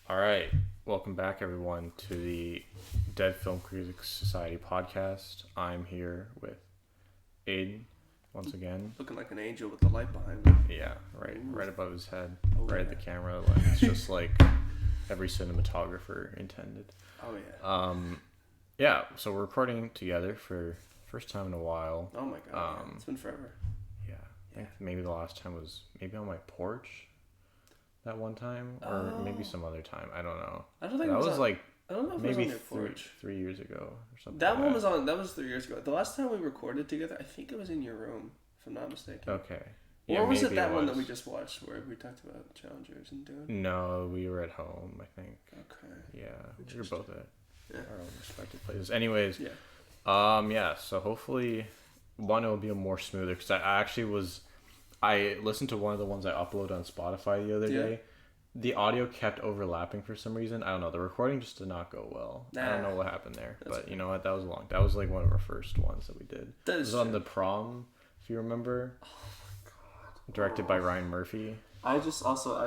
All right, welcome back everyone to the Dead Film Critics Society podcast. I'm here with Aiden once again. Looking like an angel with the light behind me. Yeah, right above his head, Oh, right yeah. at the camera. Like, it's just like every cinematographer intended. Oh yeah. Yeah, so we're recording together for first time in a while. Oh my god. It's been forever. Yeah, I think maybe the last time was maybe on my porch. That one time, or maybe some other time. I don't know. I don't think that it was was on, like I don't know if maybe it was on your porch. 3 years ago or something. That like one was on. That was 3 years ago. The last time we recorded together, I think it was in your room, if I'm not mistaken. Okay. Or was it maybe that one was. that we just watched where we talked about Challengers and Dune? No, we were at home, I think. Okay. Yeah, we were both at our own respective places. Anyways, Yeah. yeah, so hopefully one, it'll be a more smoother, because I listened to one of the ones I uploaded on Spotify the other day. The audio kept overlapping for some reason. I don't know. The recording just did not go well. I don't know what happened there. But you know what? That was like one of our first ones that we did. That It is was on true. The Prom, if you remember. Oh my god. Directed by Ryan Murphy. I just also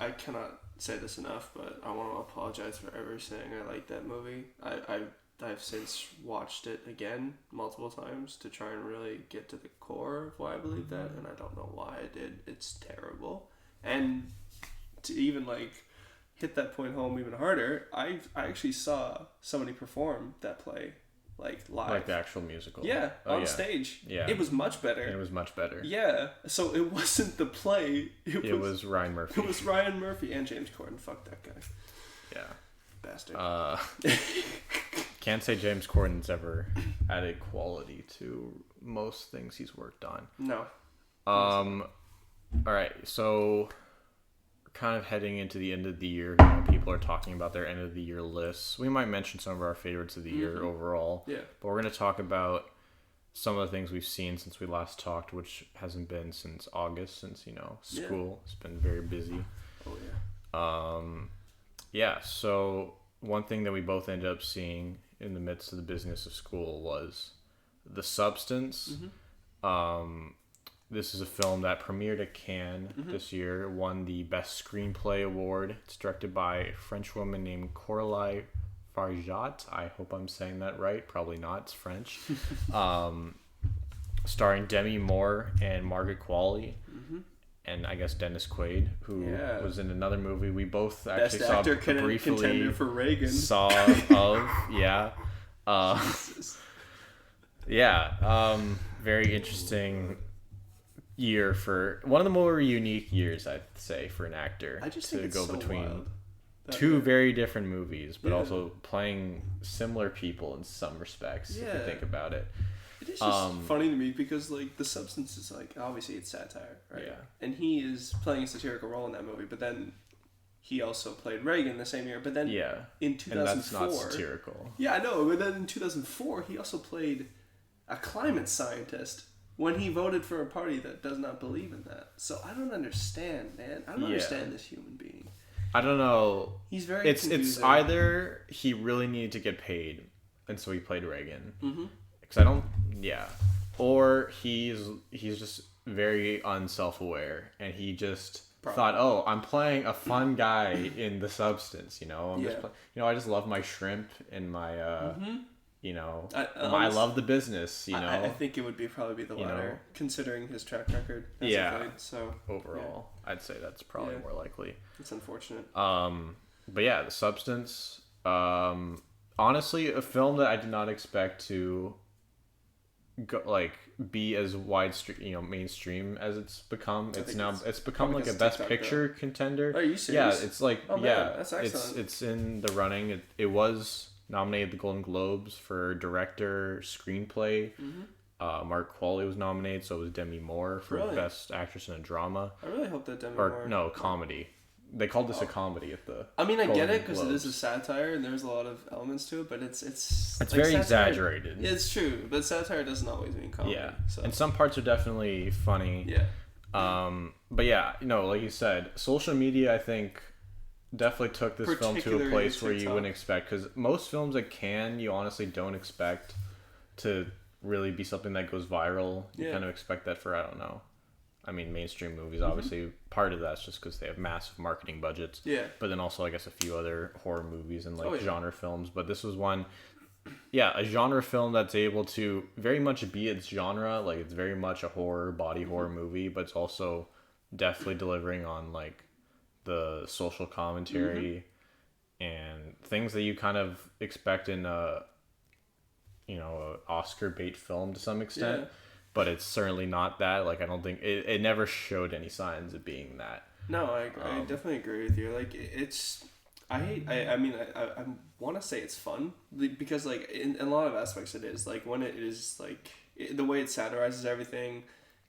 I cannot say this enough, but I want to apologize for ever saying I like that movie. I've since watched it again multiple times to try and really get to the core of why I believe that, and I don't know why I did. It's terrible. And to even like hit that point home even harder, I actually saw somebody perform that play like live. Like the actual musical. Yeah, Oh, on yeah. stage. Yeah. It was much better. It was much better. Yeah, so it wasn't the play. It was Ryan Murphy. It was Ryan Murphy and James Corden. Fuck that guy. Yeah. Bastard. Can't say James Corden's ever added quality to most things he's worked on. No. All right, so kind of heading into the end of the year, you know, people are talking about their end of the year lists. We might mention some of our favorites of the year overall. Yeah. But we're going to talk about some of the things we've seen since we last talked, which hasn't been since August, since, you know, school has been very busy. Oh yeah. Yeah, so one thing that we both ended up seeing in the midst of the business of school was The Substance. This is a film that premiered at Cannes this year, won the Best Screenplay Award. It's directed by a French woman named Coralie Farjat. I hope I'm saying that right. Probably not. It's French. Starring Demi Moore and Margaret Qualley. And I guess Dennis Quaid, who was in another movie we both actually Best saw actor briefly. contender for Reagan. Saw of, yeah. Very interesting year for one of the more unique years, I'd say, for an actor I just to think it's go so between wild. two very different movies, but also playing similar people in some respects, if you think about it. It is just funny to me because like The Substance is like obviously it's satire, right? Yeah. And he is playing a satirical role in that movie, but then he also played Reagan the same year. But then in 2004, and that's not satirical. Yeah, I know. But then in 2004, he also played a climate scientist when he voted for a party that does not believe in that. So I don't understand, man. I don't understand this human being. I don't know. He's very It's confusing. either he really needed to get paid, and so he played Reagan. Because I don't. Yeah. Or he's just very unself-aware, and he just thought, oh, I'm playing a fun guy in The Substance, you know? I just love my shrimp and my, you know, I love the business, you know? I think it would probably be the latter, considering his track record as of late. So overall, I'd say that's probably more likely. It's unfortunate. But yeah, The Substance, honestly, a film that I did not expect to be as mainstream as it's become. It's become like a Best Picture contender. Are you serious? Yeah, it's like that's excellent. it's in the running. It was nominated at the Golden Globes for director, screenplay. Mark Qualley was nominated, so was Demi Moore for Best Actress in a Drama. I really hope that Demi Moore... comedy. They called this a comedy at the. I mean, I get it Golden because it is a satire and there's a lot of elements to it, but it's like very satire, exaggerated. It's true, but satire doesn't always mean comedy. Yeah, so. and some parts are definitely funny. Yeah. But yeah, like you said, social media, I think, definitely took this film to a place where you wouldn't expect. Because most films that you honestly don't expect to really be something that goes viral. You kind of expect that for, I don't know, I mean, mainstream movies, obviously, part of that's just because they have massive marketing budgets. Yeah. But then also, I guess, a few other horror movies and, like, Oh, yeah. genre films. But this was one, yeah, a genre film that's able to very much be its genre. Like, it's very much a horror, body horror movie, but it's also definitely delivering on, like, the social commentary and things that you kind of expect in a, you know, a Oscar bait film to some extent. Yeah. But it's certainly not that. Like, I don't think it never showed any signs of being that. No, I definitely agree with you. Like, it's I mean I want to say it's fun because, like, in a lot of aspects it is. Like, when it is, like, the way it satirizes everything,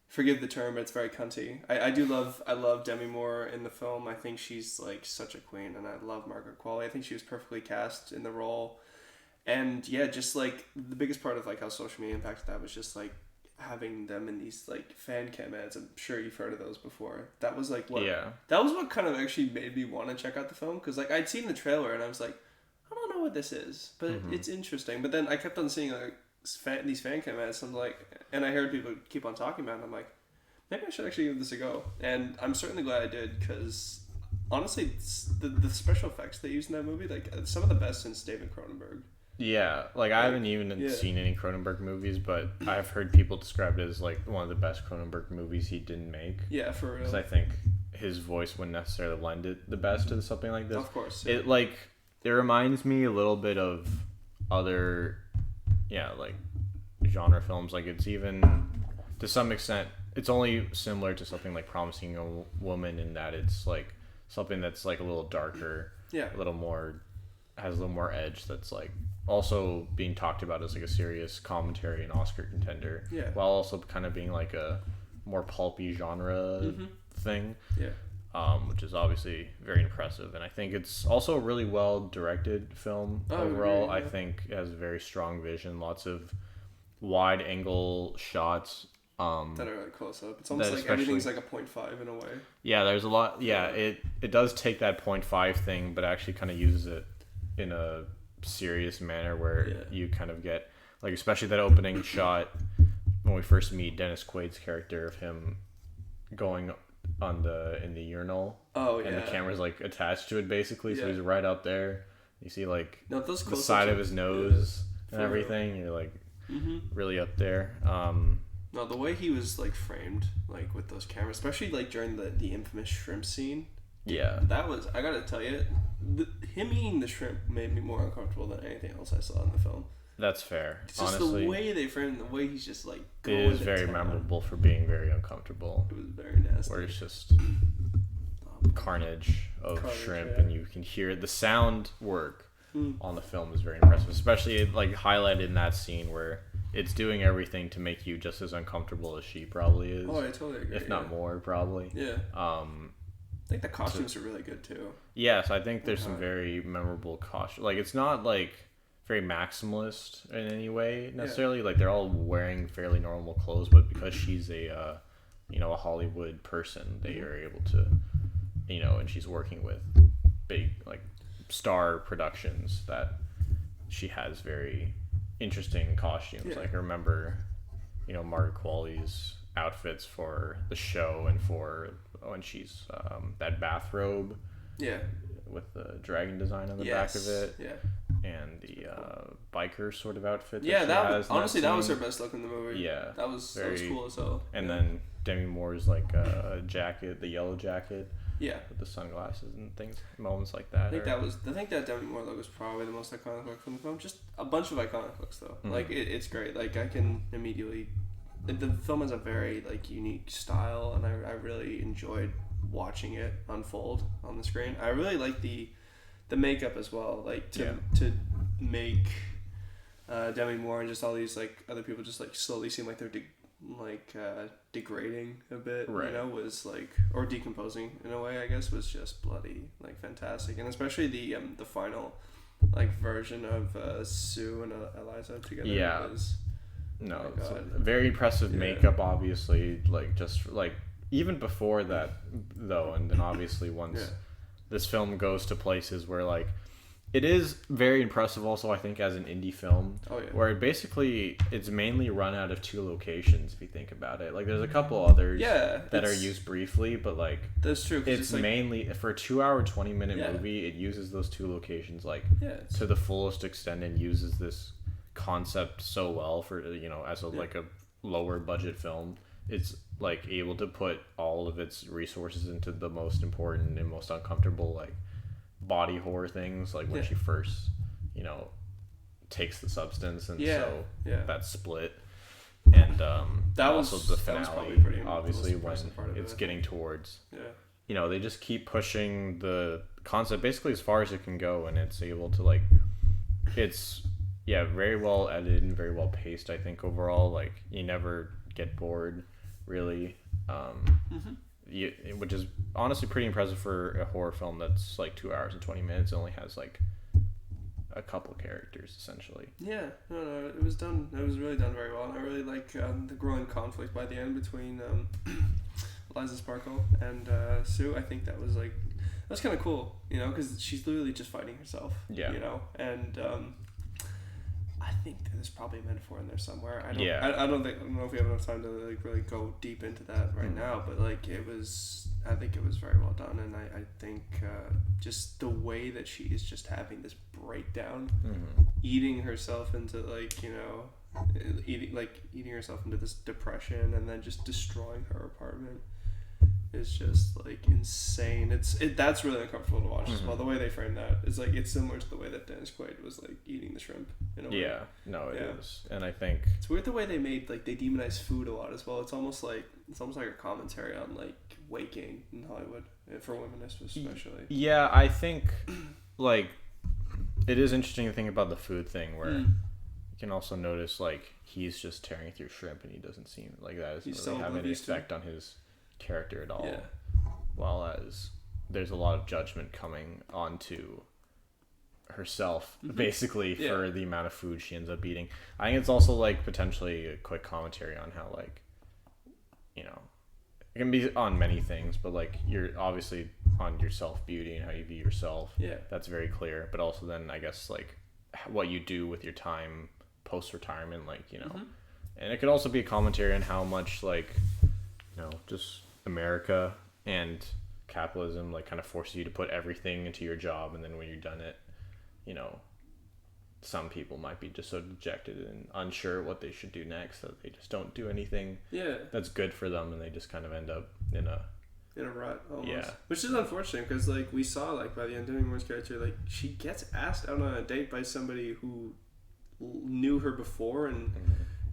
forgive the term, but it's very cunty. I love Demi Moore in the film. I think she's, like, such a queen, and I love Margaret Qualley. I think she was perfectly cast in the role. And yeah, just, like, the biggest part of, like, how social media impacted that was just, like, having them in these, like, fan cam ads. I'm sure you've heard of those before. That was, like, what that was what kind of actually made me want to check out the film, because, like, I'd seen the trailer and I was like, I don't know what this is, but it's interesting. But then I kept on seeing, like, these fan cam ads, and I'm like, and I heard people keep on talking about it, and I'm like, maybe I should actually give this a go. And I'm certainly glad I did, because honestly, the special effects they used in that movie, like, some of the best since David Cronenberg. Yeah, like, I haven't even seen any Cronenberg movies, but I've heard people describe it as, like, one of the best Cronenberg movies he didn't make. Yeah, for real. Because I think his voice wouldn't necessarily lend it the best to something like this. Of course. Yeah. It reminds me a little bit of other, like, genre films. Like, it's even, to some extent, it's only similar to something like Promising Young Woman in that it's, like, something that's, like, a little darker. Yeah. A little more, has a little more edge, that's, like, also being talked about as, like, a serious commentary and Oscar contender, while also kind of being, like, a more pulpy genre thing, which is obviously very impressive. And I think it's also a really well directed film overall. I think it has a very strong vision, lots of wide angle shots that are, like, close up. It's almost like everything's like a 0.5 in a way. Yeah, there's a lot. It does take that 0.5 thing, but actually kind of uses it in a serious manner where you kind of get, like, especially that opening shot when we first meet Dennis Quaid's character of him going in the urinal. And the camera's, like, attached to it basically, so he's right out there. You see, like, the side of his nose and everything. You're, like, really up there. No, the way he was, like, framed, like, with those cameras, especially, like, during the infamous shrimp scene. Yeah. That was, I gotta tell you, him eating the shrimp made me more uncomfortable than anything else I saw in the film. That's fair. It's just honestly, the way they framed him, the way he's just, like, going. It is very memorable for being very uncomfortable. It was very nasty. Where it's just carnage of shrimp, and you can hear the sound work on the film is very impressive, especially, like, highlighted in that scene where it's doing everything to make you just as uncomfortable as she probably is. Oh, I totally agree. If not more, probably. Yeah. I think the costumes are really good too. Yes, I think there's some very memorable costumes. Like, it's not, like, very maximalist in any way necessarily. Like, they're all wearing fairly normal clothes, but because she's a Hollywood person, they are able to, and she's working with big, like, star productions, that she has very interesting costumes. Like, I remember, Margaret Qualley's outfits for the show and for when she's that bathrobe with the dragon design on the back of it and the biker sort of outfit that honestly that was her best look in the movie. That was cool as hell. And then Demi Moore's, like, jacket, the yellow jacket with the sunglasses and things, moments like that. I think that Demi Moore look was probably the most iconic look from the film. Just a bunch of iconic looks though. Like, it's great. Like, I can immediately, the film has a very, like, unique style, and I really enjoyed watching it unfold on the screen. I really like the makeup as well, like, to make Demi Moore and just all these, like, other people just, like, slowly seem like they're degrading a bit, was, like, or decomposing in a way, I guess, was just bloody, like, fantastic. And especially the final, like, version of Sue and Eliza together was... No, it's a very impressive makeup, obviously, like, just, like, even before that, though, and then obviously once this film goes to places where, like, it is very impressive also, I think, as an indie film. Oh, yeah. Where it's mainly run out of 2 locations, if you think about it. Like, there's a couple others that are used briefly, but, like... That's true. It's like, mainly... For a 2-hour, 20-minute movie, it uses those 2 locations, like, to the fullest extent, and uses this concept so well for, as like, a lower budget film. It's, like, able to put all of its resources into the most important and most uncomfortable, like, body horror things, like when she first takes the substance, and so that split, and that was also the finale, obviously, when it's getting towards they just keep pushing the concept basically as far as it can go, and it's able to, like, it's very well edited and very well paced, I think, overall. Like, you never get bored, really. Which is honestly pretty impressive for a horror film that's like 2 hours and 20 minutes. It only has like a couple characters, essentially. No, it was done. It was really done very well, and I really like the growing conflict by the end between Liza Sparkle and Sue. I think that's kind of cool, because she's literally just fighting herself. And I think there's probably a metaphor in there somewhere. I don't know if we have enough time to like really go deep into that right now, but like I think it was very well done, and I think just the way that she is just having this breakdown, eating herself into eating herself into this depression, and then just destroying her apartment is just like insane. That's really uncomfortable to watch as well. The way they frame that is like it's similar to the way that Dennis Quaid was like eating the shrimp in a way. It is, and I think it's weird the way they demonize food a lot as well. It's almost like a commentary on like waking in Hollywood for women especially. Yeah, I think like it is interesting to think about the food thing where you can also notice like he's just tearing through shrimp and he doesn't seem like that doesn't really have any effect on his character at all, while as there's a lot of judgment coming onto herself basically for the amount of food she ends up eating. I think it's also like potentially a quick commentary on how like it can be on many things, but like you're obviously on your self beauty and how you view yourself, that's very clear, but also then I guess like what you do with your time post retirement, like and it could also be a commentary on how much like just America and capitalism like kind of forces you to put everything into your job, and then when you're done it, some people might be just so dejected and unsure what they should do next that they just don't do anything that's good for them, and they just kind of end up in a rut almost. Which is unfortunate, because like we saw like by the end Demi Moore's character, like she gets asked out on a date by somebody who knew her before and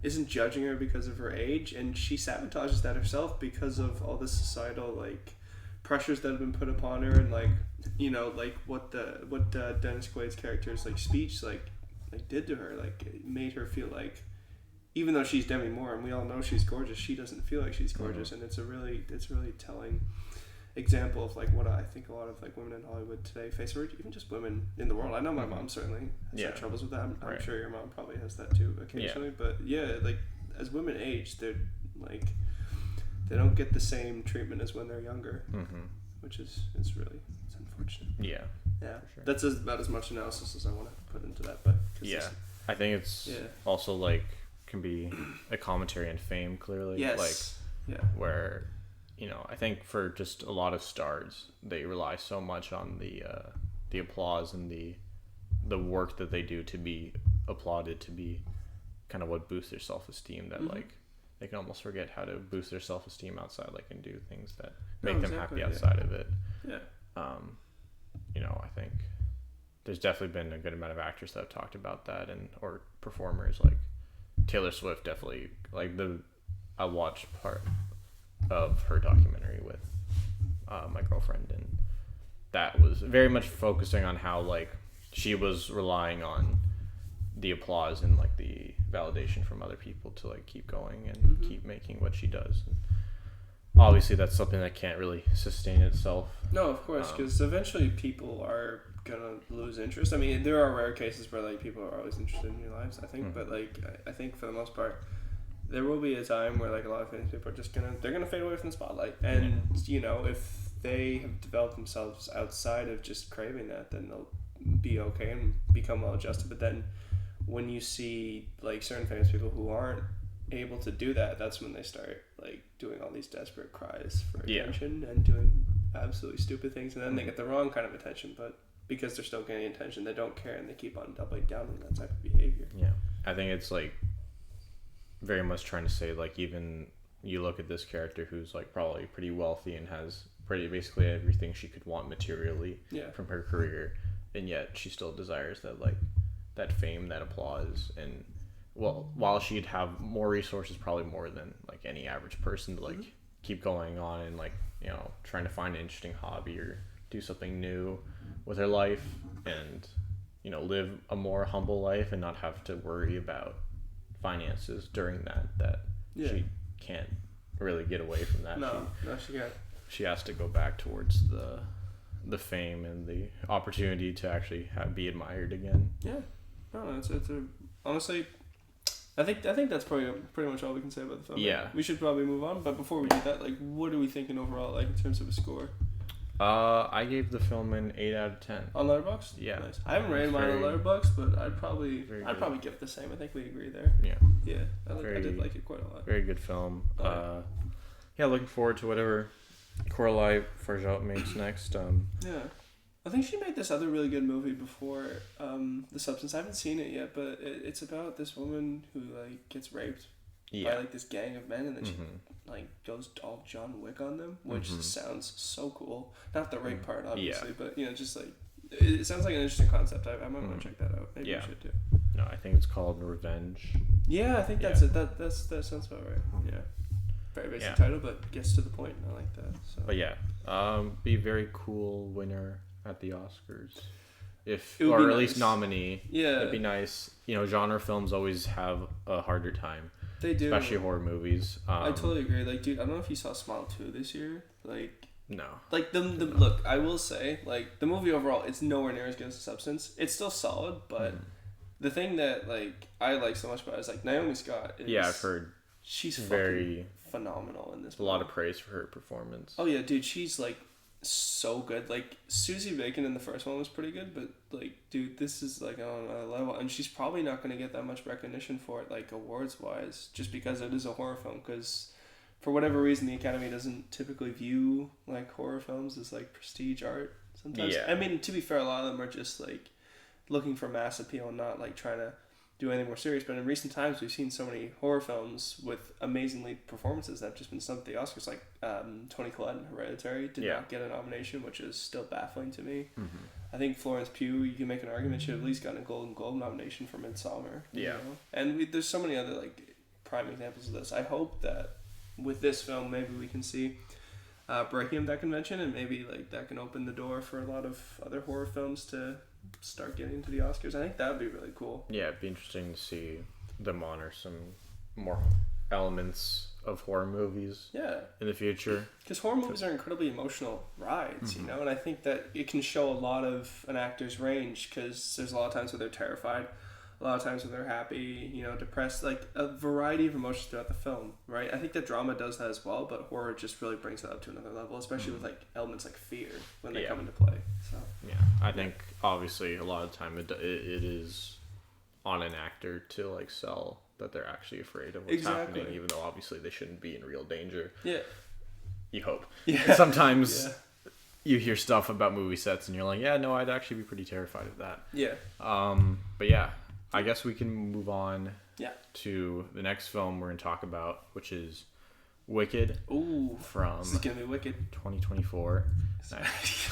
isn't judging her because of her age, and she sabotages that herself because of all the societal like pressures that have been put upon her, and like like what Dennis Quaid's character's like speech like did to her, like it made her feel like even though she's Demi Moore and we all know she's gorgeous, she doesn't feel like she's gorgeous, and it's really telling example of like what I think a lot of like women in Hollywood today face, or even just women in the world. I know my mom certainly has had troubles with that. I'm sure your mom probably has that too occasionally. But like as women age, they're like they don't get the same treatment as when they're younger, which is it's unfortunate. Yeah. Sure. That's about as much analysis as I want to put into that, but I think it's also like can be a commentary on fame, clearly. Where I think for just a lot of stars, they rely so much on the applause and the work that they do to be applauded, to be kind of what boosts their self-esteem, that like they can almost forget how to boost their self-esteem outside, like, and do things that make them happy outside of it. I think there's definitely been a good amount of actors that have talked about that, or performers like Taylor Swift. Definitely, like I watched part of her documentary with my girlfriend, and that was very much focusing on how like she was relying on the applause and like the validation from other people to like keep going and keep making what she does. And obviously that's something that can't really sustain itself. No, of course, because eventually people are gonna lose interest. I mean, there are rare cases where like people are always interested in your lives, I think, but like I think for the most part there will be a time where like a lot of famous people are just gonna fade away from the spotlight, and if they have developed themselves outside of just craving that, then be okay and become well adjusted. But then when you see like certain famous people who aren't able to do that, that's when they start like doing all these desperate cries for attention and doing absolutely stupid things, and then they get the wrong kind of attention, but because they're still getting attention, they don't care and they keep on doubling down on that type of behavior. Yeah, I think it's like very much trying to say like, even you look at this character who's like probably pretty wealthy and has pretty basically everything she could want materially from her career, and yet she still desires that like that fame, that applause, and well, while she'd have more resources, probably more than like any average person, to like keep going on and like, you know, trying to find an interesting hobby or do something new with her life, and, you know, live a more humble life and not have to worry about finances during that she can't really get away from that. No, she can't. She has to go back towards the fame and the opportunity to actually be admired again. Yeah, no, it's honestly, I think that's probably pretty much all we can say about the film. Yeah, we should probably move on. But before we do that, like, what are we thinking overall, like in terms of a score? I gave the film an 8 out of 10 on Letterboxd. Yeah, nice. I haven't rated mine on Letterboxd, but I'd probably give it the same. I think we agree there. Yeah. I did like it quite a lot. Very good film. Yeah, looking forward to whatever Coralie Farjot makes next. Yeah, I think she made this other really good movie before, The Substance. I haven't seen it yet, but it's about this woman who like gets raped by like this gang of men, and then she like goes all John Wick on them, which sounds so cool. Not the rape part, obviously, but you know, just like it sounds like an interesting concept. I might want to check that out. Maybe you should too. No, I think it's called Revenge. Yeah, I think that's it. That sounds about right. Yeah. Very basic title, but gets to the point. I like that. So. But yeah, be a very cool winner at the Oscars, or at least nominee. Yeah, it'd be nice. You know, genre films always have a harder time. They do, especially horror movies. I totally agree. Like, dude, I don't know if you saw Smile 2 this year. Like, no. Like the look, I will say, like the movie overall, it's nowhere near as good as The Substance. It's still solid, but the thing that like I like so much about it is like Naomi Scott. I've heard she's very phenomenal in this movie. A lot of praise for her performance. Oh yeah, dude, she's like so good. Like Susie Bacon in the first one was pretty good, but like, dude, this is like on another level, and she's probably not going to get that much recognition for it, like awards wise, just because it is a horror film. Because for whatever reason, the Academy doesn't typically view like horror films as like prestige art. Sometimes, I mean, to be fair, a lot of them are just like looking for mass appeal and not like trying to do anything more serious. But in recent times, we've seen so many horror films with amazing lead performances that have just been snubbed at the Oscars. Like Toni Collette in Hereditary did not get a nomination, which is still baffling to me. I think Florence Pugh, you can make an argument, should have at least gotten a Golden Globe nomination for Midsommar. You know? And there's so many other like prime examples of this. I hope that with this film, maybe we can see breaking that convention, and maybe like that can open the door for a lot of other horror films to start getting into the Oscars. I think that would be really cool. Yeah, it'd be interesting to see them honor some more elements of horror movies in the future. Because horror movies are incredibly emotional rides, you know, and I think that it can show a lot of an actor's range, because there's a lot of times where they're terrified, a lot of times when they're happy, you know, depressed, like a variety of emotions throughout the film, right? I think that drama does that as well, but horror just really brings it up to another level, especially with like elements like fear when they come into play. So I think obviously a lot of the time it is on an actor to like sell that they're actually afraid of what's happening, even though obviously they shouldn't be in real danger. Yeah, you hope. Yeah, sometimes. You hear stuff about movie sets and you're like, yeah, no, I'd actually be pretty terrified of that. Yeah. But yeah, I guess we can move on to the next film we're going to talk about, which is Wicked. Ooh. From this is going to be Wicked. 2024. Nice.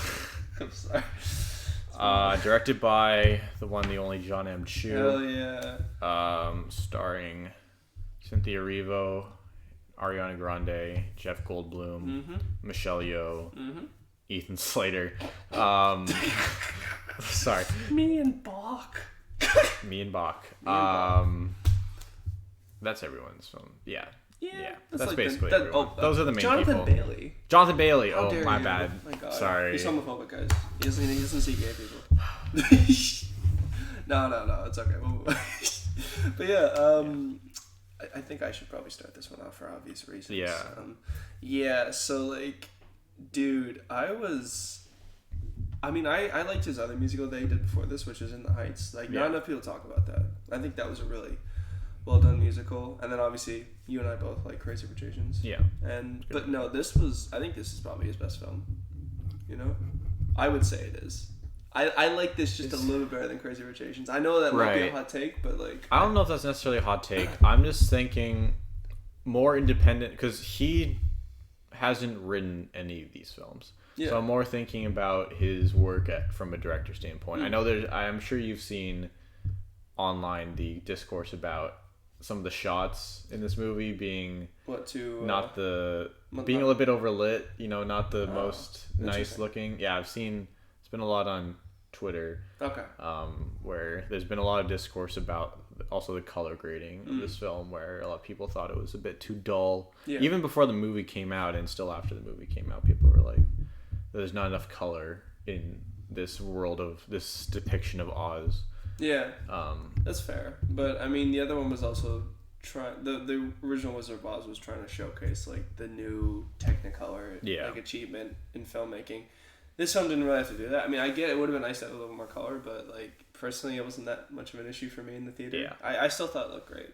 I'm sorry. Directed by the one, the only John M. Chu. Hell yeah. Starring Cynthia Erivo, Ariana Grande, Jeff Goldblum, Michelle Yeoh, Ethan Slater. Sorry. Me and Bach. That's everyone's film. Yeah. Yeah. That's like basically everyone. Those are the main Jonathan people. Bailey. Jonathan Bailey. How oh, my you? bad. Oh my God. Sorry. He's homophobic, guys. He doesn't see gay people. No. It's okay. But yeah, I think I should probably start this one off for obvious reasons. Yeah. So like, dude, I I mean, I liked his other musical that he did before this, which is In the Heights. Like, not enough people talk about that. I think that was a really well done musical. And then obviously, you and I both like Crazy Rich Asians. Yeah. But no, I think this is probably his best film. You know? I would say it is. I like this just a little better than Crazy Rich Asians. I know that might be a hot take, but like... I don't know if that's necessarily a hot take. I'm just thinking more independent, because he hasn't written any of these films. Yeah. So I'm more thinking about his work from a director standpoint. I know I'm sure you've seen online the discourse about some of the shots in this movie being being a little bit overlit, not the most nice looking. Yeah, it's been a lot on Twitter. Okay. Where there's been a lot of discourse about also the color grading of this film, where a lot of people thought it was a bit too dull. Yeah. Even before the movie came out, and still after the movie came out, people were like, there's not enough color in this world of this depiction of Oz. Yeah. That's fair. But I mean, the other one was also the original Wizard of Oz was trying to showcase like the new Technicolor like achievement in filmmaking. This film didn't really have to do that. I mean, I get it would have been nice to have a little more color, but like personally, it wasn't that much of an issue for me in the theater. Yeah. I still thought it looked great.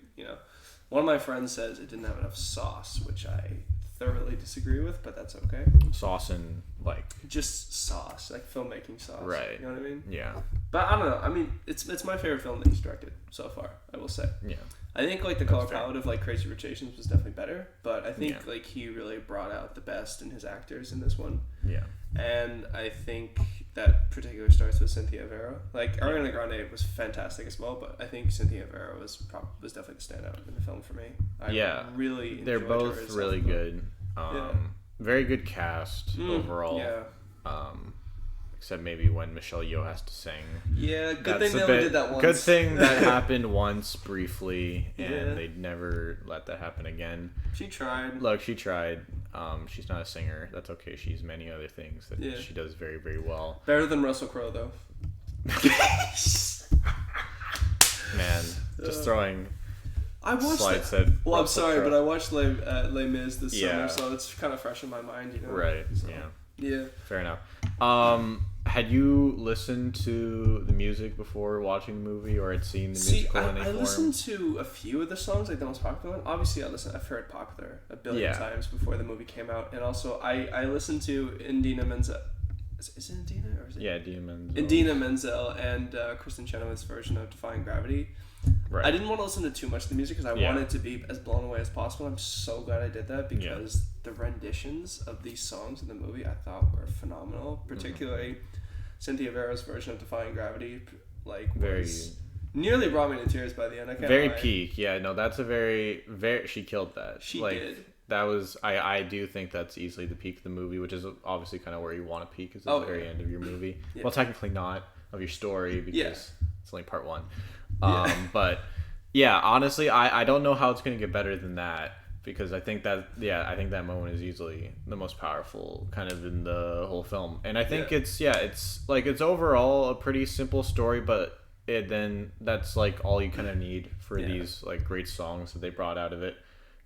One of my friends says it didn't have enough sauce, which I thoroughly disagree with, but that's okay. Sauce and like just sauce, like filmmaking sauce. Right. You know what I mean? Yeah. But I don't know. I mean, it's my favorite film that he's directed so far, I will say. Yeah. I think like the color palette of like Crazy Rich Asians was definitely better, but I think like he really brought out the best in his actors in this one. Yeah. And I think that particular starts with Cynthia Vera. Like Ariana Grande was fantastic as well, but I think Cynthia Vera was definitely the standout in the film for me. I really enjoyed they're both her really good. Very good cast overall. Yeah. Except maybe when Michelle Yeoh has to sing. Yeah, good thing they only did that once. Good thing that happened once briefly, and they'd never let that happen again. She tried. Look, she tried. She's not a singer. That's okay. She's many other things that she does very, very well. Better than Russell Crowe, though. Man, just throwing... I watched that. Well, I'm sorry, but I watched Les Mis this summer, so it's kind of fresh in my mind, Right, so, yeah. Fair enough. Had you listened to the music before watching the movie, or had seen the musical in any form? I listened to a few of the songs, like the most popular one. Obviously, I've heard Popular a billion times before the movie came out, and also I listened to Idina Menzel. Is it Idina? Or is it? Yeah, Idina Menzel. Idina Menzel and Kristen Chenoweth's version of Defying Gravity. Right. I didn't want to listen to too much of the music because I wanted to be as blown away as possible. I'm so glad I did that because the renditions of these songs in the movie I thought were phenomenal. Particularly Cynthia Vera's version of Defying Gravity, was nearly brought me to tears by the end. I can't lie. Peak. Yeah, no, that's a very she killed that. She did. That was I do think that's easily the peak of the movie, which is obviously kind of where you want to peak is at the very end of your movie. Yeah. Well, technically not of your story because it's only part one. But honestly, I don't know how it's going to get better than that because I think that moment is easily the most powerful kind of in the whole film. And I think it's overall a pretty simple story, but then that's like all you kind of need for these like great songs that they brought out of it.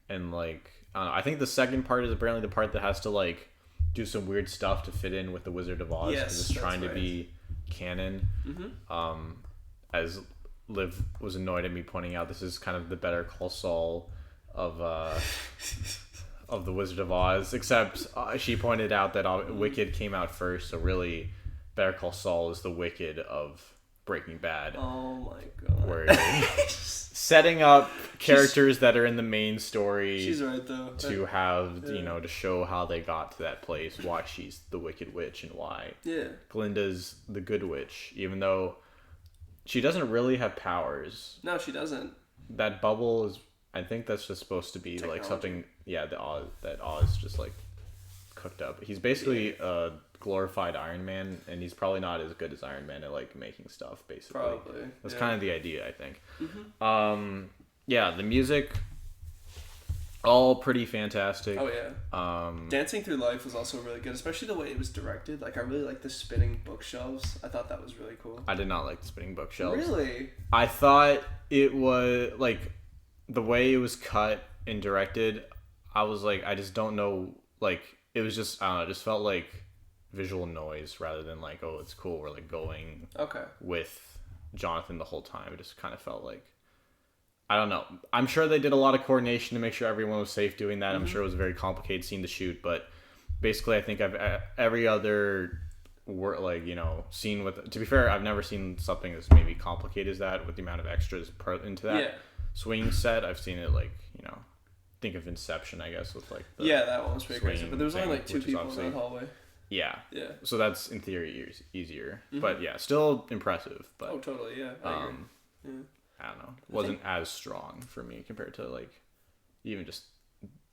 And like, I don't know, I think the second part is apparently the part that has to like do some weird stuff to fit in with the Wizard of Oz because it's trying to be canon. As Liv was annoyed at me pointing out, this is kind of the Better Call Saul of the Wizard of Oz, except she pointed out that Wicked came out first, so really Better Call Saul is the Wicked of Breaking Bad. Oh my god. Where setting up characters that are in the main story. She's right though. To have to show how they got to that place, why she's the Wicked Witch and why Glinda's the Good Witch, even though she doesn't really have powers. No, she doesn't. That bubble is... I think that's just supposed to be like something... Yeah, that Oz just like cooked up. He's basically a glorified Iron Man, and he's probably not as good as Iron Man at like making stuff, basically. Probably. That's kind of the idea, I think. The music... all pretty fantastic. Oh yeah. Dancing Through Life was also really good, especially the way it was directed. Like I really liked the spinning bookshelves. I thought that was really cool. I did not like the spinning bookshelves. Really? I thought it was like the way it was cut and directed. I was like, I just don't know. Like it was just I don't know. It just felt like visual noise rather than like, oh, it's cool, we're like going with Jonathan the whole time. It just kind of felt like, I don't know. I'm sure they did a lot of coordination to make sure everyone was safe doing that. I'm sure it was a very complicated scene to shoot, but basically I think every other scene with, to be fair, I've never seen something as maybe complicated as that with the amount of extras put into that swinging set. I've seen it like, think of Inception, I guess, with like that one was pretty crazy, but there was only like 2 people in that hallway. Yeah. So that's in theory easier, but yeah, still impressive. But oh, totally, yeah. I agree. I don't know. Wasn't as strong for me compared to like even just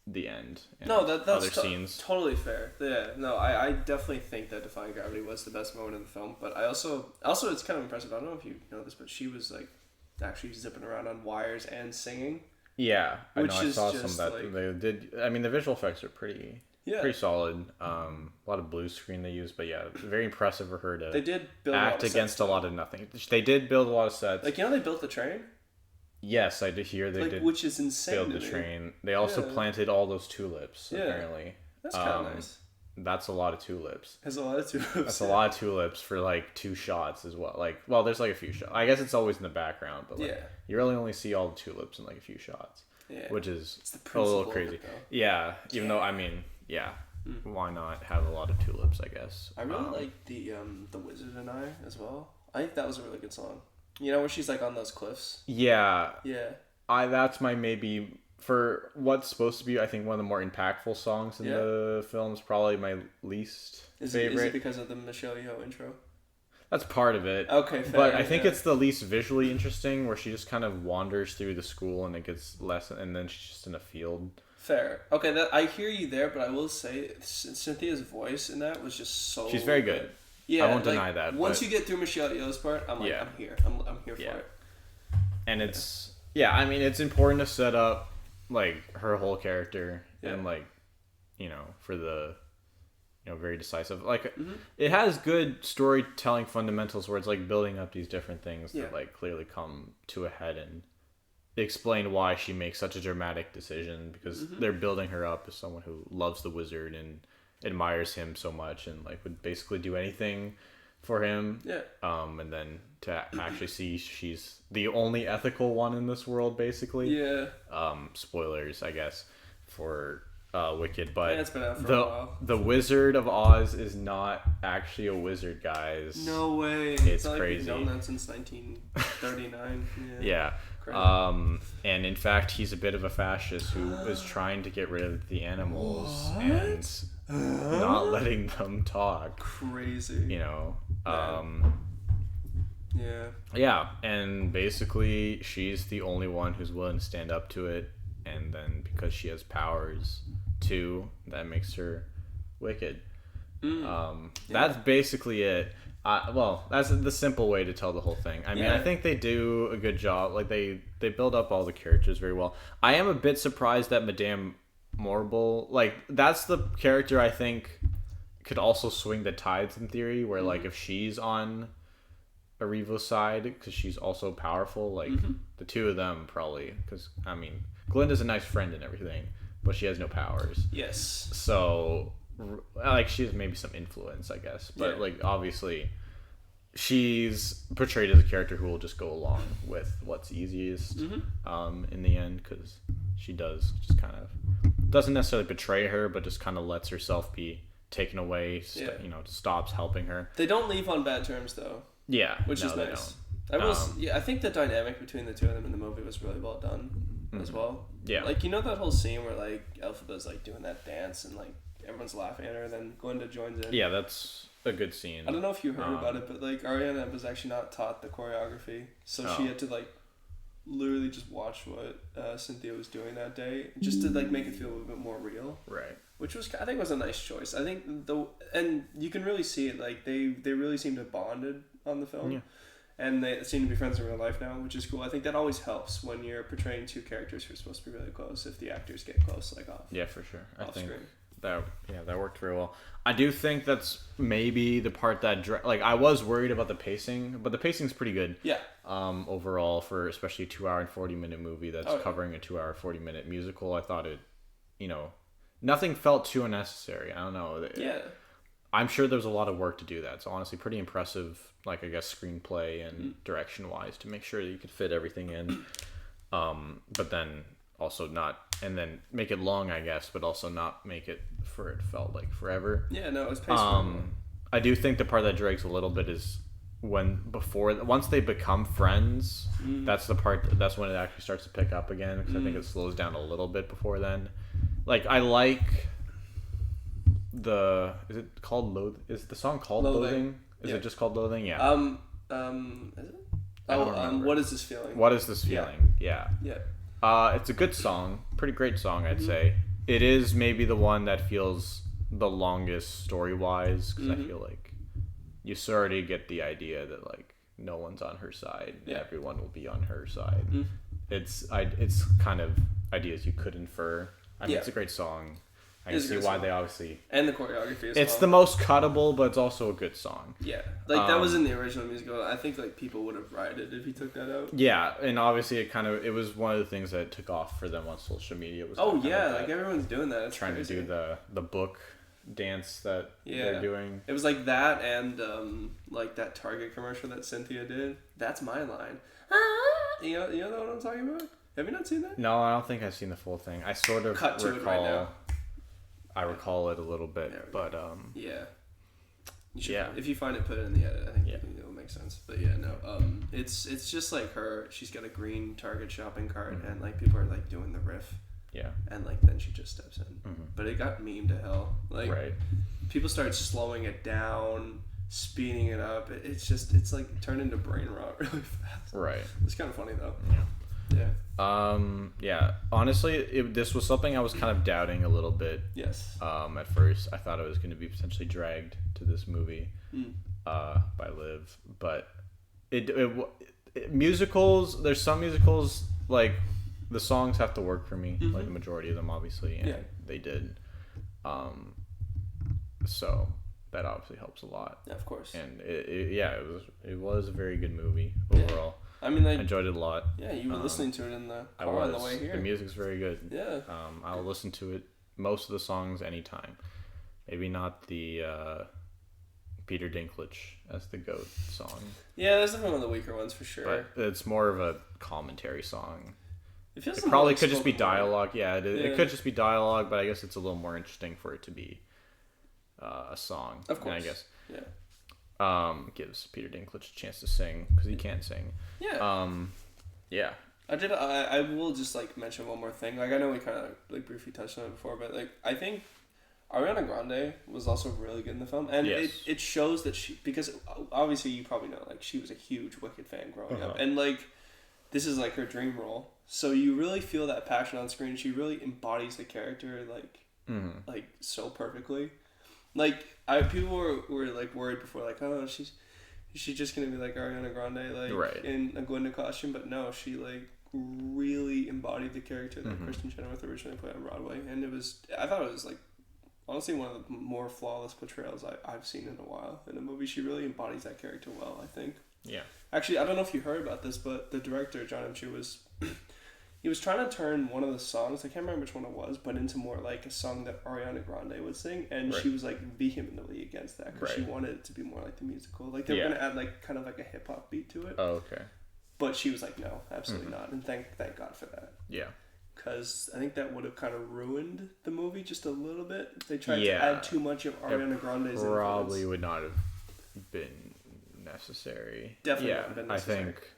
the end. And that's other scenes. Totally fair. Yeah. No, I definitely think that Defying Gravity was the best moment in the film. But I also it's kind of impressive. I don't know if you know this, but she was like actually zipping around on wires and singing. Yeah, I saw some of that. Like, they did. I mean, the visual effects are pretty solid. A lot of blue screen they used, but yeah, very impressive for her to. They did build act against a lot of nothing. They did build a lot of sets. Like, they built the train. Yes, I did hear they did. Which is insane. Build the train. They also planted all those tulips. Apparently, that's kind of nice. That's a lot of tulips. That's a lot of tulips. That's a lot of tulips for like 2 shots as well. Like, well, there's like a few shots. I guess it's always in the background, but like, you really only see all the tulips in like a few shots. Yeah. Which is a little crazy. Even though, I mean, why not have a lot of tulips, I guess. I really like the Wizard and I as well. I think that was a really good song. Where she's like on those cliffs. Yeah. That's my maybe, for what's supposed to be, I think, one of the more impactful songs in the film, is probably my least favorite. Is it because of the Michelle Yeoh intro? That's part of it. Okay, fair. But I think it's the least visually interesting, where she just kind of wanders through the school and it gets less, and then she's just in a field. Fair. Okay, I hear you there, but I will say Cynthia's voice in that was just so. She's very good. Yeah, I won't deny that. Once you get through Michelle Yeoh's part, I'm like, I'm here. I'm here for it. And it's I mean, it's important to set up like her whole character and like, for the. Very decisive. Like, it has good storytelling fundamentals where it's like building up these different things that like clearly come to a head and explain why she makes such a dramatic decision, because they're building her up as someone who loves the wizard and admires him so much and like would basically do anything for him. And then to actually see she's the only ethical one in this world, basically. Spoilers, I guess, for Wicked, but it's been out for a while. The Wizard of Oz is not actually a wizard, guys. No way. It's crazy. I've known that since 1939. And in fact, he's a bit of a fascist who is trying to get rid of the animals and not letting them talk. Crazy. And basically she's the only one who's willing to stand up to it, and then because she has powers too, that makes her wicked. That's basically it. That's the simple way to tell the whole thing. I mean, I think they do a good job. Like, they build up all the characters very well. I am a bit surprised that Madame Morrible, like, that's the character I think could also swing the tides in theory, where like if she's on Erivo's side, because she's also powerful, like the two of them probably, because I mean, Glinda's a nice friend and everything, but she has no powers. Yes. So, like, she has maybe some influence, I guess. But, like, obviously, she's portrayed as a character who will just go along with what's easiest in the end, because she does just kind of, doesn't necessarily betray her, but just kind of lets herself be taken away, stops helping her. They don't leave on bad terms, though. Yeah. Which is nice. I think the dynamic between the two of them in the movie was really well done as well. Yeah. Like, that whole scene where, like, Elphaba's, like, doing that dance and, like, everyone's laughing at her, and then Glinda joins in. Yeah, that's a good scene. I don't know if you heard about it, but, like, Ariana was actually not taught the choreography, so she had to, like, literally just watch what Cynthia was doing that day, just to, like, make it feel a little bit more real. Right. Which I think was a nice choice. I think and you can really see it, like, they really seem to have bonded on the film. Yeah. And they seem to be friends in real life now, which is cool. I think that always helps when you're portraying two characters who are supposed to be really close, if the actors get close, like, off. Yeah, for sure. I think that worked very well. I do think that's maybe the part that I was worried about the pacing, but the pacing's pretty good. Yeah. Overall, for especially a 2-hour and 40-minute movie that's covering a 2-hour 40-minute musical, I thought it, nothing felt too unnecessary. I don't know. Yeah. I'm sure there's a lot of work to do that. So honestly, pretty impressive, like I guess screenplay and direction wise, to make sure that you could fit everything in. But then also not, and then make it long, I guess, but also not make it for it felt like forever. Yeah, no, it was paced I do think the part that drags a little bit is once they become friends. That's the part. That's when it actually starts to pick up again, because I think it slows down a little bit before then. Like I like is it called Is the song called Loathing? Is it just called Loathing? Yeah. Is it? What is this feeling? What is this feeling? Yeah. It's a good song, pretty great song, I'd say. It is maybe the one that feels the longest story wise, because I feel like you sort of get the idea that like no one's on her side, everyone will be on her side. It's kind of ideas you could infer. I mean, it's a great song. I can see why they obviously... And the choreography as well. It's the most cuttable, but it's also a good song. Yeah. Like, that was in the original musical. I think, like, people would have rioted if he took that out. Yeah, and obviously it was one of the things that took off for them once social media was... Oh, yeah, like, everyone's doing that. It's trying crazy. to do the book dance that they're doing. It was like that and, like, that Target commercial that Cynthia did. That's my line. You know what I'm talking about? Have you not seen that? No, I don't think I've seen the full thing. I sort of Cut to recall... it right now. I recall it a little bit, but yeah. If you find it, put it in the edit. I think it'll make sense. But yeah, no. It's just like her. She's got a green Target shopping cart, and like people are like doing the riff. Yeah. And like then she just steps in. But it got memed to hell. Like people started slowing it down, speeding it up. It's like turned into brain rot really fast. Right. It's kind of funny though. Yeah. Honestly, this was something I was kind of doubting a little bit. Yes. At first, I thought it was going to be potentially dragged to this movie, by Liv, but musicals. There's some musicals like the songs have to work for me, like the majority of them, obviously, and they did. So that obviously helps a lot. Yeah, of course. And it was a very good movie overall. I mean, I enjoyed it a lot. Yeah, you were listening to it in the car on the way here. The music's very good. Yeah. I'll listen to it, most of the songs, anytime. Maybe not the Peter Dinklage as the goat song. Yeah, that's definitely one of the weaker ones for sure. But it's more of a commentary song. It feels it probably could just be dialogue. Yeah, it could just be dialogue, but I guess it's a little more interesting for it to be a song. Of course. I guess. Yeah. Gives Peter Dinklage a chance to sing, because he can't sing. Yeah. Yeah. I will just like mention one more thing. Like I know we kind of like briefly touched on it before, but like I think Ariana Grande was also really good in the film, and it shows that because obviously you probably know like she was a huge Wicked fan growing up, and like this is like her dream role, so you really feel that passion on screen. She really embodies the character like so perfectly. Like people were like worried before, like, oh, she's just gonna be like Ariana Grande, like in a Glinda costume, but no, she like really embodied the character that Kristen Chenoweth originally played on Broadway, and I thought it was like honestly one of the more flawless portrayals I've seen in a while in a movie. She really embodies that character well, I think. Yeah. Actually, I don't know if you heard about this, but the director John M. Chu was he was trying to turn one of the songs, I can't remember which one it was, but into more like a song that Ariana Grande would sing, and she was like vehemently against that because she wanted it to be more like the musical. Like they were going to add like kind of like a hip hop beat to it. Oh, okay. But she was like, no, absolutely not, and thank God for that. Yeah. Because I think that would have kind of ruined the movie just a little bit if they tried to add too much of Ariana Grande's influence. Probably would not have been necessary. Definitely not have been necessary. I think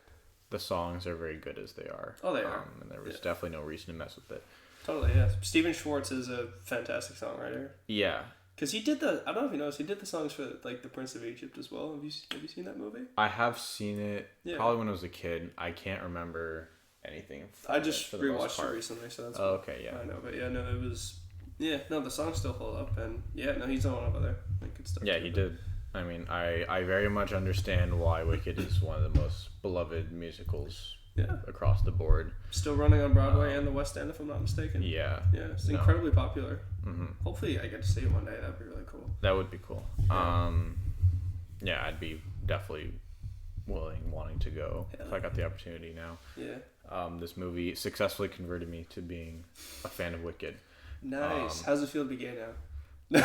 the songs are very good as they are. Oh, they are. And there was definitely no reason to mess with it. Totally, yeah. Steven Schwartz is a fantastic songwriter. Yeah. Because he did I don't know if you noticed, he did the songs for like The Prince of Egypt as well. Have you seen that movie? I have seen it probably when I was a kid. I can't remember anything. I just rewatched it recently, so that's okay, yeah. I know, but yeah, no, it was... Yeah, no, the songs still hold up, and yeah, no, he's done one of other like, good stuff. Yeah, he did. I mean, I very much understand why Wicked is one of the most beloved musicals across the board. Still running on Broadway and the West End, if I'm not mistaken. Yeah. Yeah, it's incredibly popular. Hopefully I get to see it one day. That'd be really cool. That would be cool. Yeah, I'd be definitely wanting to go if I got the opportunity now. Yeah. This movie successfully converted me to being a fan of Wicked. Nice. How's it feel to be gay now?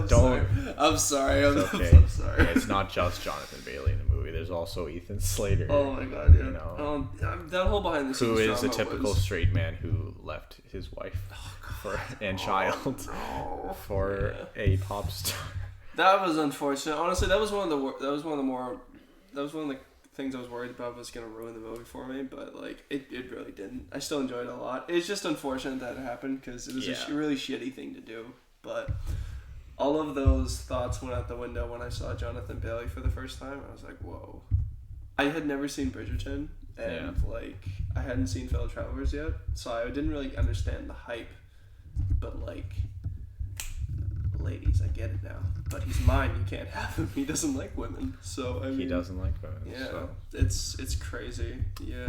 Don't. I'm sorry. I'm It's okay. I'm sorry. Yeah, it's not just Jonathan Bailey in the movie. There's also Ethan Slater. Oh my god, yeah. You know, That whole behind the scenes who is a drama typical was... straight man who left his wife and child for a pop star. That was unfortunate. Honestly, that was one of the things I was worried about was gonna ruin the movie for me, but like it really didn't. I still enjoyed it a lot. It's just unfortunate that it happened because it was a really shitty thing to do. But all of those thoughts went out the window when I saw Jonathan Bailey for the first time. I was like, whoa. I had never seen Bridgerton, and like I hadn't seen Fellow Travelers yet, so I didn't really understand the hype. But like, ladies, I get it now. But he's mine. You can't have him. He doesn't like women. So I mean, He doesn't like women. yeah, So. it's crazy. Yeah,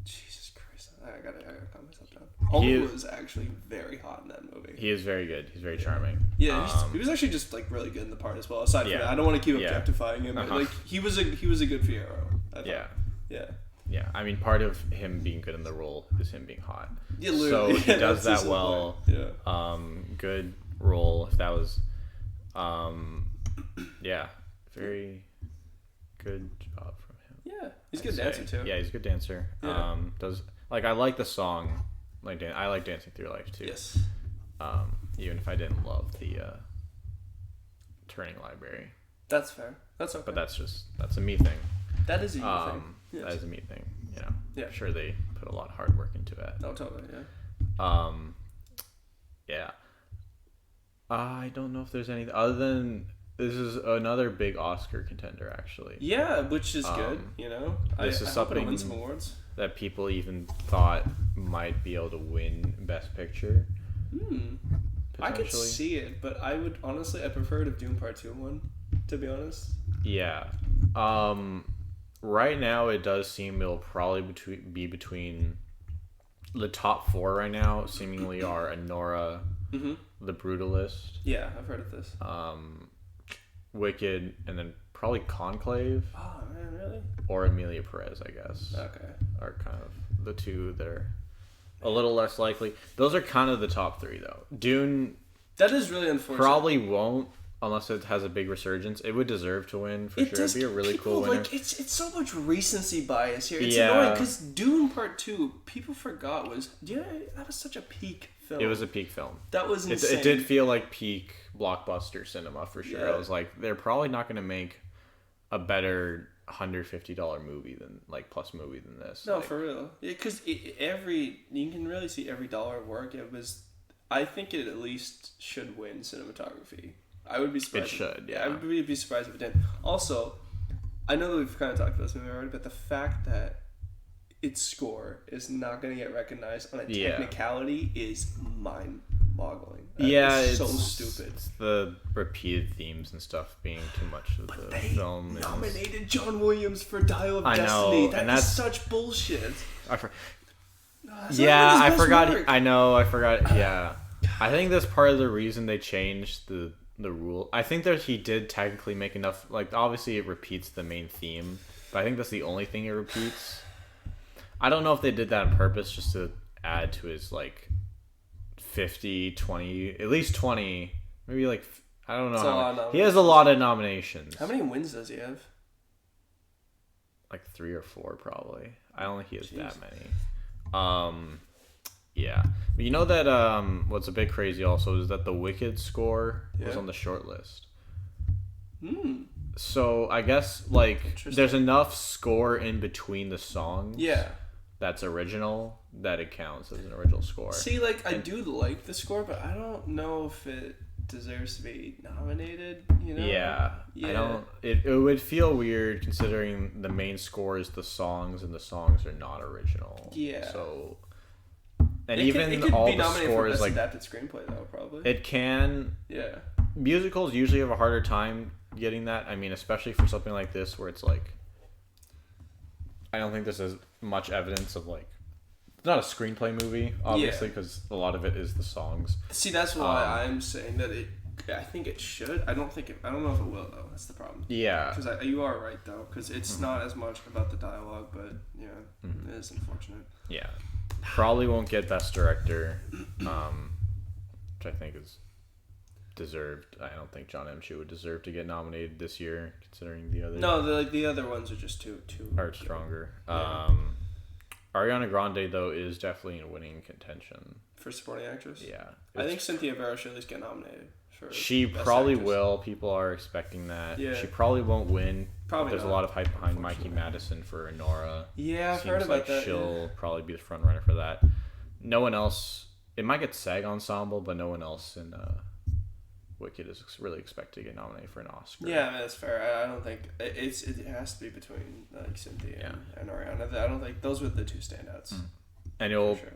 Jesus Christ, I gotta calm myself down. Olga was actually very hot in that movie. He is very good. He's very charming. Yeah, he was actually just like really good in the part as well. Aside from that, I don't want to keep objectifying him, but like he was a good Fiyero. Yeah. I mean, part of him being good in the role is him being hot. Yeah, literally. So he does that well. Yeah. Good role. If that was, very good job from him. Yeah, he's a good dancer too. Yeah, he's a good dancer. Yeah. I like the song, I like Dancing Through Life too. Yes. Even if I didn't love the Turning Library. That's fair. That's okay. But that's a me thing. That is a you thing. Yes. That is a me thing. You know. Yeah. I'm sure they put a lot of hard work into it. Oh, totally. Yeah. Yeah. I don't know if there's anything other than this is another big Oscar contender actually. Yeah, which is good. You know, this is something win some awards that people even thought might be able to win Best Picture. I could see it, but I prefer it if Dune Part 2 won, to be honest. Yeah. Right now it does seem it'll probably be between the top 4 right now. Seemingly are Anora, The Brutalist. Yeah, I've heard of this. Wicked, and then probably Conclave. Oh man, really? Or Emilia Perez, I guess. Okay. Are kind of the two that are a little less likely. Those are kind of the top 3 though. Dune. That is really unfortunate. Probably won't. Unless it has a big resurgence, it would deserve to win for sure. It'd be a really cool winner. Like, it's so much recency bias here. It's annoying because Dune Part 2, people forgot that was such a peak film. It was a peak film. That was insane. It did feel like peak blockbuster cinema for sure. Yeah. I was like, they're probably not going to make a better $150 movie than plus movie than this. No, for real. Yeah, because you can really see every dollar of work. I think it at least should win cinematography. I would be surprised. It should, yeah. I would be surprised if it didn't. Also, I know that we've kind of talked about this movie already, but the fact that its score is not going to get recognized on a technicality is mind-boggling. It's so stupid. It's the repeated themes and stuff being too much of the film. They nominated John Williams for Dial of Destiny. That's such bullshit. I forgot. I know. I forgot. Yeah. I think that's part of the reason they changed the rule. I think that he did technically make enough. Obviously, it repeats the main theme, but I think that's the only thing it repeats. I don't know if they did that on purpose just to add to his 50, 20, at least 20, maybe I don't know. He has a lot of nominations. How many wins does he have? 3 or 4 probably. I don't think he has that many. Yeah. But you know that what's a bit crazy also is that the Wicked score was on the short list. So I guess there's enough score in between the songs. Yeah. That's original that it counts as an original score. See, I do like the score, but I don't know if it deserves to be nominated, you know? Yeah. I don't it would feel weird considering the main score is the songs and the songs are not original. Yeah. So and it could all the scores adapted screenplay though, probably. It can. Yeah. Musicals usually have a harder time getting that. I mean, especially for something like this where it's I don't think this is much evidence of it's not a screenplay movie, obviously, because a lot of it is the songs. See, that's why I'm saying that I think it should. I don't know if it will though. That's the problem. Yeah. Because you are right though, because it's not as much about the dialogue, but it is unfortunate. Yeah. Probably won't get Best Director, which I think is deserved. I don't think John M. Chu would deserve to get nominated this year, considering the other. No, the other ones are just too are stronger. Yeah. Ariana Grande though is definitely in winning contention for supporting actress. Yeah, I think Cynthia Vera should at least get nominated. She Best probably actress. will. People are expecting that. Yeah. She probably won't win. Probably There's not, a lot of hype behind Mikey Madison for Nora. Yeah, I've Seems heard about like that. She'll probably be the front runner for that. No one else. It might get SAG Ensemble, but no one else in Wicked is really expected to get nominated for an Oscar. Yeah, I mean, that's fair. I don't think it has to be between like Cynthia and Ariana. I don't think those were the two standouts. And it'll For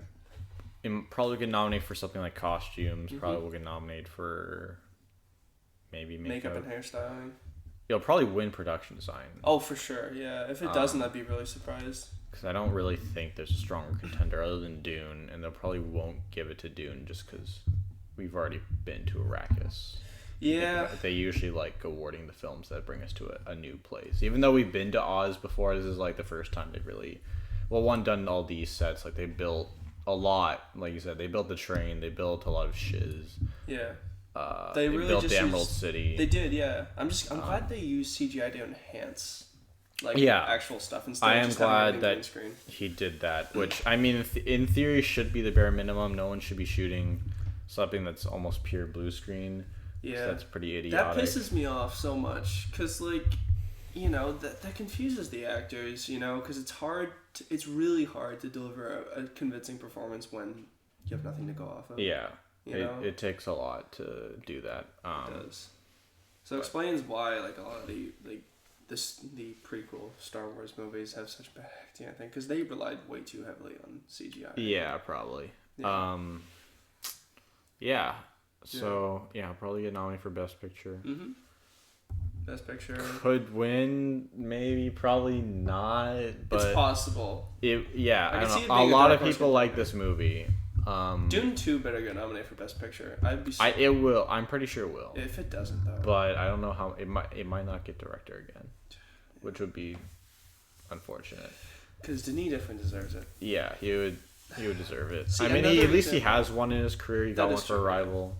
sure. probably get nominated for something like costumes. Probably will get nominated for maybe Makeup and hairstyling. It'll probably win production design. Oh, for sure. Yeah, if it doesn't, I'd be really surprised. Because I don't really think there's a stronger contender other than Dune, and they probably won't give it to Dune just because we've already been to Arrakis. Yeah. They usually like awarding the films that bring us to a new place. Even though we've been to Oz before, this is like the first time they've really, done all these sets. Like they built a lot. Like you said, they built the train. They built a lot of shiz. Yeah. They really built just the Emerald used- City. They did, yeah. I'm glad they used CGI to enhance actual stuff instead I of am just glad having that green screen. he did that, which I mean, in theory, should be the bare minimum. No one should be shooting something that's almost pure blue screen. Yeah, That's pretty idiotic. That pisses me off so much because, that confuses the actors, because it's really hard to deliver a convincing performance when you have nothing to go off of. Yeah, You know? it takes a lot to do that. It does. So it explains why, a lot of the prequel Star Wars movies have such bad acting, I think, because they relied way too heavily on CGI. Yeah, probably. Yeah. Yeah. So, probably get nominated for Best Picture. Mm-hmm. Best Picture. Could win, maybe, probably not. But it's possible. I don't see it know. being A a lot dark of horse people like contender. this movie. Dune 2 better get nominated for Best Picture. It will. I'm pretty sure it will. If it doesn't, though. But I don't know how it might not get director again, which would be unfortunate. Because Denis definitely deserves it. Yeah, he would deserve it. See, I mean, another at least he reason- has one in his career. He got That one is for true, yeah. Arrival,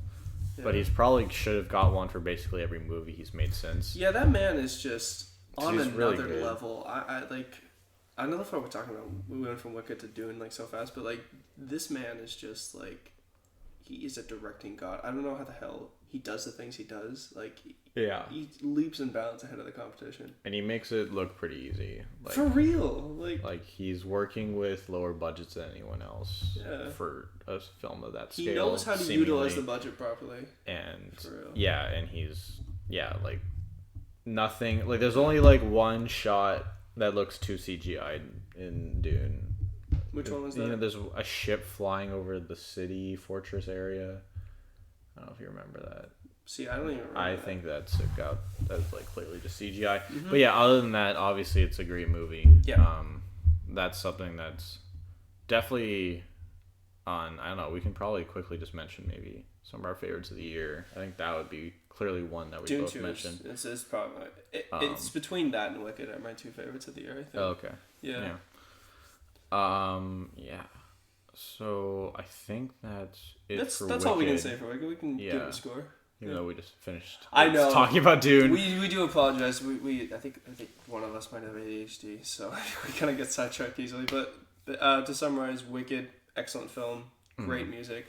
Yeah. but he's probably should have got one for basically every movie he's made since. Yeah, that man is just on He's really another good. level. I know what we're talking about. We went from Wicked to Dune so fast, but this man is just he is a directing god. I don't know how the hell he does the things he does. Yeah, He leaps and bounds ahead of the competition. and he makes it look pretty easy. For real, Like he's working with lower budgets than anyone else Yeah. for a film of that he scale. knows how to seemingly. utilize the budget properly. And For real. yeah, and he's nothing. There's only one shot that looks too CGI in Dune. Which one was that? You know, there's a ship flying over the city fortress area. I don't know if you remember that. See, I don't even remember. I that. think that's clearly just CGI. Mm-hmm. But yeah, other than that, obviously it's a great movie. Yeah. That's something that's definitely on. I don't know. We can probably quickly just mention maybe some of our favorites of the year. I think that would be clearly one that we Dune both 2 mentioned. is probably it's between that and Wicked are my two favorites of the year. I think. Oh, okay. Yeah. Yeah. So I think that's it. That's all we can say for Wicked. We can give it Yeah. a score. Even though we just finished. I know. talking about Dune. We do apologize. I think one of us might have ADHD, so we kind of get sidetracked easily. But to summarize, Wicked, excellent film, great music,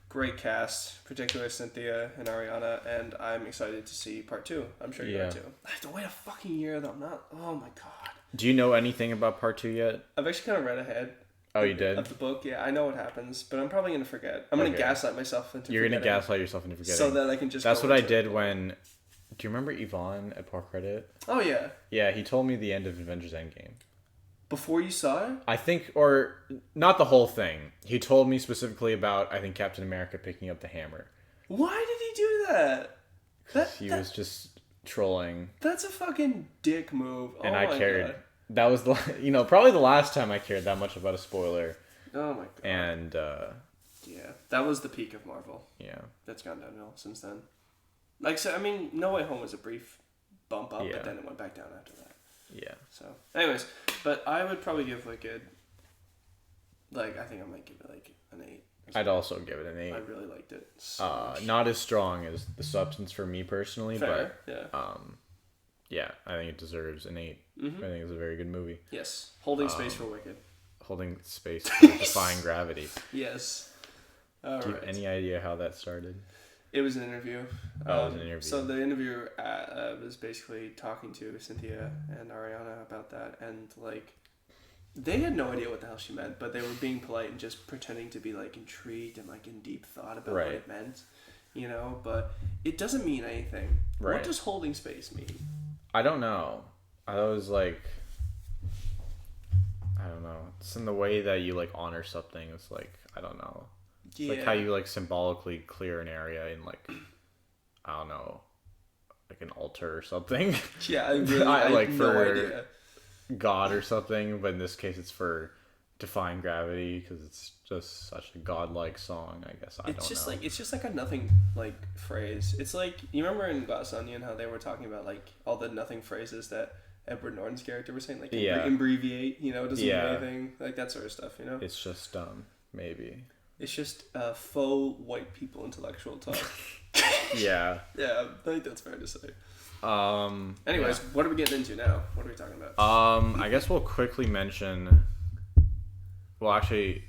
great cast, particularly Cynthia and Ariana, and I'm excited to see part 2. I'm sure you are too. I have to wait a fucking year though. Oh my god. Do you know anything about part 2 yet? I've actually kind of read ahead. Oh, you did? Of the book, yeah. I know what happens, but I'm probably gonna forget. I'm gonna Okay. gaslight myself into. You're gonna forgetting, gaslight yourself into forgetting. so that I can just. That's go what I into did it. when. Do you remember Yvonne at Park Reddit? Oh yeah. Yeah, he told me the end of Avengers Endgame. Before you saw it. I think, or not the whole thing. He told me specifically about, I think, Captain America picking up the hammer. Why did he do that? He was just trolling, That's a fucking dick move. and oh I my cared. God. That was probably the last time I cared that much about a spoiler. Oh my god. And Yeah, that was the peak of Marvel. yeah, That's gone downhill since then. I mean, No Way Home was a brief bump up, Yeah. but then it went back down after that. yeah. So, anyways, but I would probably give Wicked. I think I might give it an 8 I'd also give it an 8. I really liked it. So not as strong as The Substance for me personally, fair, but yeah. Yeah, I think it deserves an 8. Mm-hmm. I think it's a very good movie. Yes, holding space for Wicked. Holding space for Defying Gravity. Yes. All Do you right. have any idea how that started? It was an interview. Oh, it was an interview. So the interviewer was basically talking to Cynthia and Ariana about that, and like, they had no idea what the hell she meant, but they were being polite and just pretending to be like intrigued and like in deep thought about what it meant, you know. But it doesn't mean anything. Right. What does holding space mean? I don't know. I was like, I don't know. It's in the way that you like honor something. It's like, I don't know. It's like how you like symbolically clear an area in like, I don't know, like an altar or something. Yeah, I like have for no idea. God or something, but in this case it's for Defying Gravity because it's just such a godlike song. I guess I don't know. It's just like a nothing like phrase. It's like, you remember in Glass Onion how they were talking about like all the nothing phrases that Edward Norton's character was saying, like abbreviate, you know, it doesn't mean anything, like that sort of stuff, you know. It's just maybe. It's just faux white people intellectual talk. Yeah. Yeah, I think that's fair to say. Anyways, what are we getting into now? What are we talking about? I guess we'll quickly mention. Well, actually,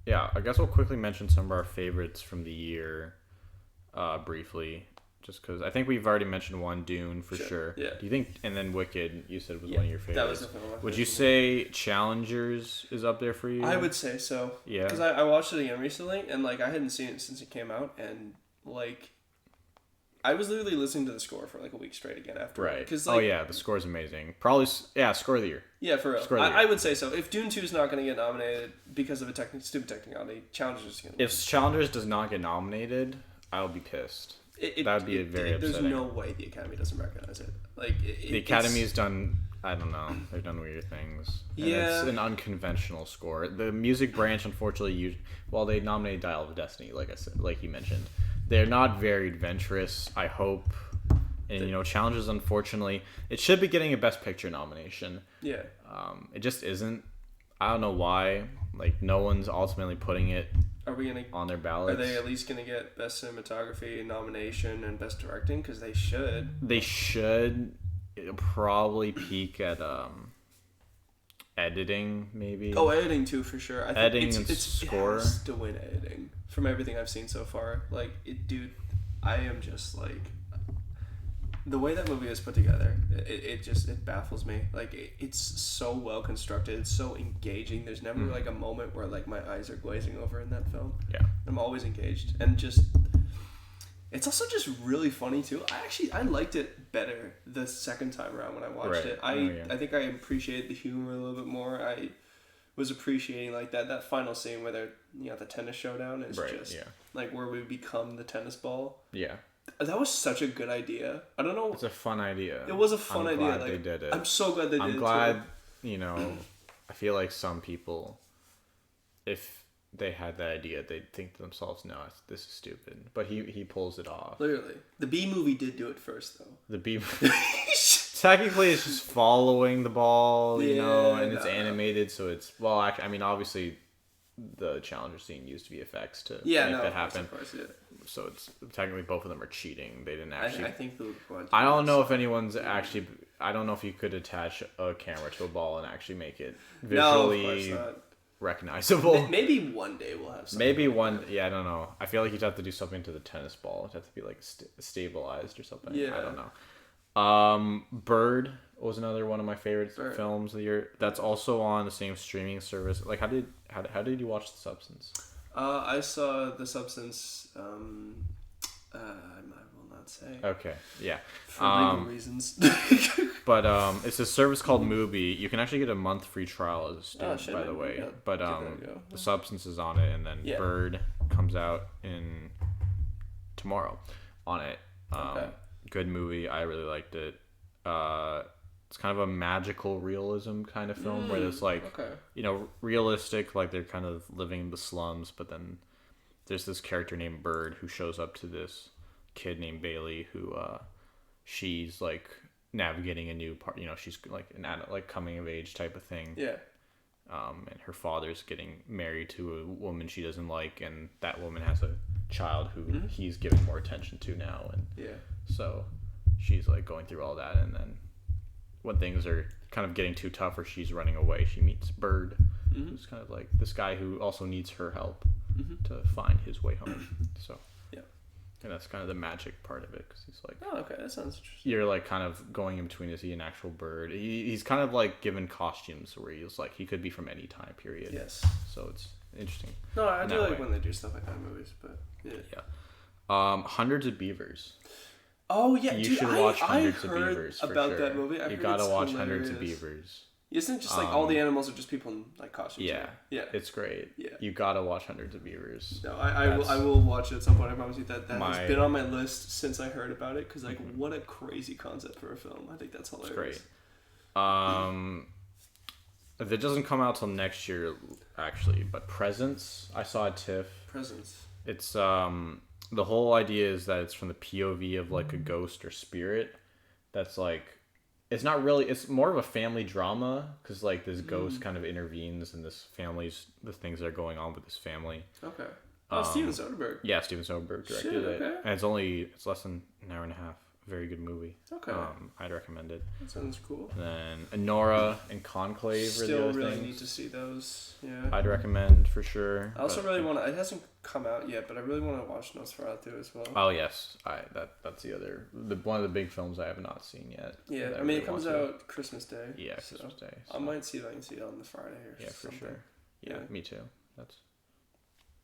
yeah, I guess we'll quickly mention some of our favorites from the year, briefly, just because I think we've already mentioned one, Dune for sure. Yeah. Do you think? And then Wicked, you said was one of your favorites. That was definitely one of my Would you favorites. say Challengers is up there for you? I would say so. Yeah. Because I watched it again recently, and like I hadn't seen it since it came out, and like I was literally listening to the score for like a week straight again after. Right. Because oh yeah, the score is amazing. Probably score of the year. Yeah, for real. Score of the year. I would say so. If Dune 2 is not going to get nominated because of a stupid technicality, Challengers is going to. If Challengers does not get nominated, I'll be pissed. That would be very upsetting. There's no way the Academy doesn't recognize it. Like the Academy's done. I don't know. They've done weird things. And yeah. It's an unconventional score. The music branch, unfortunately, while they nominated Dial of Destiny, like I said, like you mentioned, they're not very adventurous. I hope. And Challenges, unfortunately, it should be getting a Best Picture nomination. Yeah. It just isn't. I don't know why. Like no one's ultimately putting it. Are we gonna on their ballots? Are they at least gonna get Best Cinematography nomination and Best Directing? Because they should. They should. It'll probably peak at editing, maybe. Oh, editing too, for sure. I think editing and score. It has to win editing from everything I've seen so far. Like, dude, I am just like. The way that movie is put together, it baffles me. Like, it's so well constructed. It's so engaging. There's never like a moment where like my eyes are glazing over in that film. Yeah. I'm always engaged, and just it's also just really funny too. I liked it better the second time around when I watched it. I think I appreciated the humor a little bit more. I was appreciating like that final scene where they're the tennis showdown is just like where we become the tennis ball. Yeah. That was such a good idea. I don't know. It's a fun idea. It was a fun idea. I'm glad they did it. I'm so glad they did it. I'm glad, I feel like some people, if they had that idea, they'd think to themselves, no, this is stupid. But he pulls it off. Literally. The B movie did do it first, though. The B technically it's just following the ball, and it's animated, so it's, well, actually, I mean, obviously, the Challenger scene used VFX to make that happen. Of course, yeah. So it's technically both of them are cheating. They didn't actually. I think the one. I don't know if anyone's actually. I don't know if you could attach a camera to a ball and actually make it visually recognizable. Maybe one day we'll have something. Maybe one. Yeah, I don't know. I feel like you'd have to do something to the tennis ball. It'd have to be like stabilized or something. Yeah. I don't know. Bird was another one of my favorite films of the year. That's also on the same streaming service. Like, how did you watch The Substance? I saw The Substance. I will not say. Okay, yeah. For legal reasons. But it's a service called Mubi. You can actually get a month free trial as a student, by the way. Yeah, but The Substance is on it, and then Bird comes out in tomorrow on it. Okay. Good movie. I really liked it. It's kind of a magical realism kind of film where it's like, realistic, like they're kind of living in the slums, but then there's this character named Bird who shows up to this kid named Bailey who she's like navigating a new part, she's like an adult, like coming of age type of thing. Yeah. and her father's getting married to a woman she doesn't like, and that woman has a child who he's giving more attention to now, and so she's like going through all that, and then when things are kind of getting too tough or she's running away, she meets Bird, who's kind of like this guy who also needs her help to find his way home. So and that's kind of the magic part of it, because he's like, oh, okay, that sounds interesting. You're like kind of going in between, is he an actual bird? He's kind of like given costumes where he's like, he could be from any time period. Yes. So it's interesting. No, I do like when they do stuff like that in movies, but yeah. Hundreds of Beavers. Oh yeah, you dude, should watch I Hundreds of heard Beavers for about sure. that movie. You gotta watch Hundreds of Beavers. Isn't it just like all the animals are just people in like costumes? Yeah, right? Yeah, it's great. Yeah, you gotta watch Hundreds of Beavers. No, I will watch it at some point. I promise you that has been on my list since I heard about it, because like what a crazy concept for a film. I think that's hilarious. It's great. If it doesn't come out till next year, actually, but Presence, I saw at TIFF. Presence. It's the whole idea is that it's from the POV of like a ghost or spirit. That's like, it's not really. It's more of a family drama, because like this ghost kind of intervenes in this family's the things that are going on with this family. Okay. Oh, Steven Soderbergh. Yeah, Steven Soderbergh directed it, and it's less than an hour and a half. Very good movie. Okay. I'd recommend it. That sounds cool. And then Anora and Conclave. Still are the other really things need to see those. Yeah. I'd recommend for sure. I also really want to. It hasn't come out yet, but I really want to watch Nosferatu as well. Oh yes, that's the other one of the big films I have not seen yet. Yeah, I mean it comes out Christmas Day. Yeah, Christmas Day. So I might see if I can see it on the Friday or something. For sure. Yeah, me too.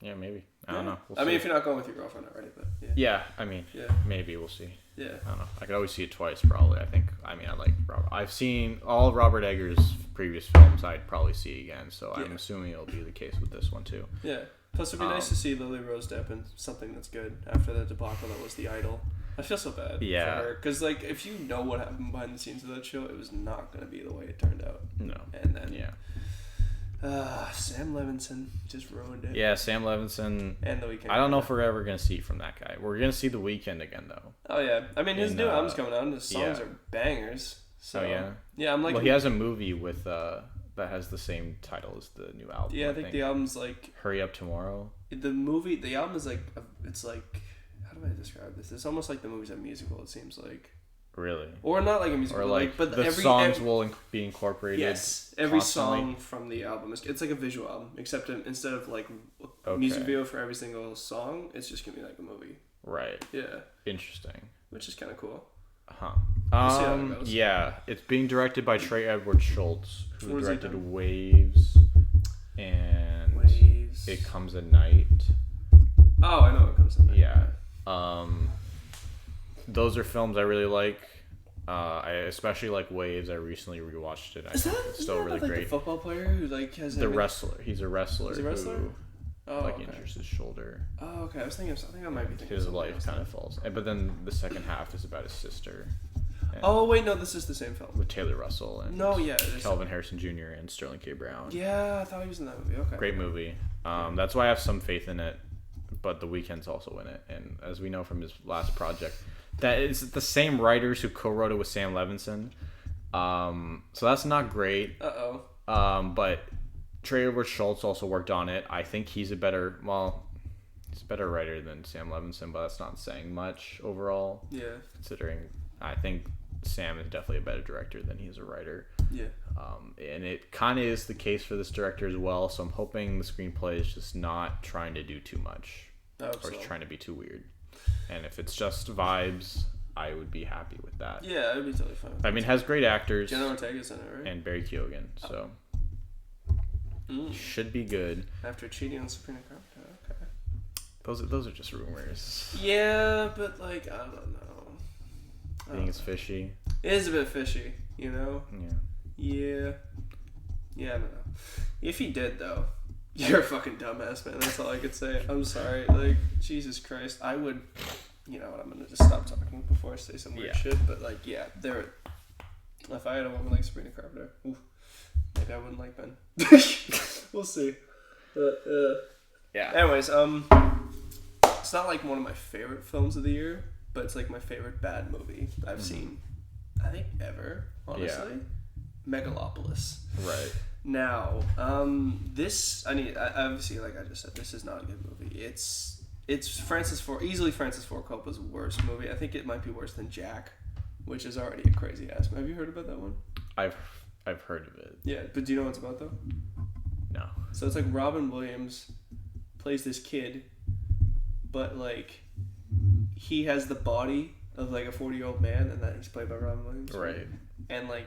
Maybe. I don't know. I mean, if you're not going with your girlfriend already, but maybe we'll see. Yeah. I don't know. I could always see it twice, probably. I like Robert. I've seen all of Robert Eggers' previous films. I'd probably see again, so I'm assuming it'll be the case with this one too. Yeah. Plus, it'd be nice to see Lily Rose Depp in something that's good after the debacle that was The Idol. I feel so bad for her, because like if you know what happened behind the scenes of that show, it was not going to be the way it turned out. No. And then Sam Levinson just ruined it. Yeah, Sam Levinson. And The Weeknd. I don't know if we're ever going to see from that guy. We're going to see The Weeknd again, though. Oh, yeah. I mean, his new album's coming out, and his songs are bangers. So, yeah, I'm like... Well, he has a movie with that has the same title as the new album. Yeah, I think the album's like... Hurry Up Tomorrow. The album is like... It's like... How do I describe this? It's almost like the movie's a musical, it seems like. Really? Or not like a musical, or like but the songs will be incorporated. Yes, every song from the album it's like a visual album, except instead of like a music video for every single song, it's just gonna be like a movie. Right. Yeah. Interesting. Which is kind of cool. Huh. Yeah, it's being directed by Trey Edward Schultz, who directed Waves and It Comes at Night. Oh, I know It Comes at Night. Yeah. Those are films I really like. I especially like Waves. I recently rewatched it. It's still really great. The football player who like has the wrestler. He's a wrestler. He's a wrestler. Who, injures his shoulder. Oh, okay. I think I might be thinking his life kind of falls. But then the second half is about his sister. Oh wait, no, this is the same film with Taylor Russell and Kelvin Harrison Jr. and Sterling K. Brown. Yeah, I thought he was in that movie. Okay. Great movie. That's why I have some faith in it. But The Weeknd's also in it, and as we know from his last project, that is the same writers who co-wrote it with Sam Levinson. So that's not great. But Trey Edward Schultz also worked on it. I think he's a better writer than Sam Levinson, but that's not saying much overall. Yeah. Considering I think Sam is definitely a better director than he is a writer. Yeah. And it kind of is the case for this director as well. So I'm hoping the screenplay is just not trying to do too much, or trying to be too weird. And if it's just vibes, I would be happy with that. Yeah, I'd be totally fine. I mean, it has great actors. Jenna Ortega's in it, right? And Barry Keoghan, so should be good. After cheating on Sabrina Carpenter, okay. Those are just rumors. Yeah, but like I don't know. I think it's fishy. It is a bit fishy, you know. Yeah. Yeah, I don't know. If he did though, you're a fucking dumbass, man. That's all I could say. I'm sorry. Like Jesus Christ, I would. You know what? I'm gonna just stop talking before I say some weird shit. But like, yeah, if I had a woman like Sabrina Carpenter, maybe I wouldn't like Ben. We'll see. But Anyways, it's not like one of my favorite films of the year, but it's like my favorite bad movie I've seen. I think ever, honestly. Megalopolis. Right. Now, obviously, like I just said, this is not a good movie. It's easily Francis Ford Coppola's worst movie. I think it might be worse than Jack, which is already a crazy ass movie. Have you heard about that one? I've heard of it. Yeah, but do you know what it's about though? No. So it's like Robin Williams plays this kid, but like he has the body of like a 40-year-old man, and that he's played by Robin Williams. Right. And like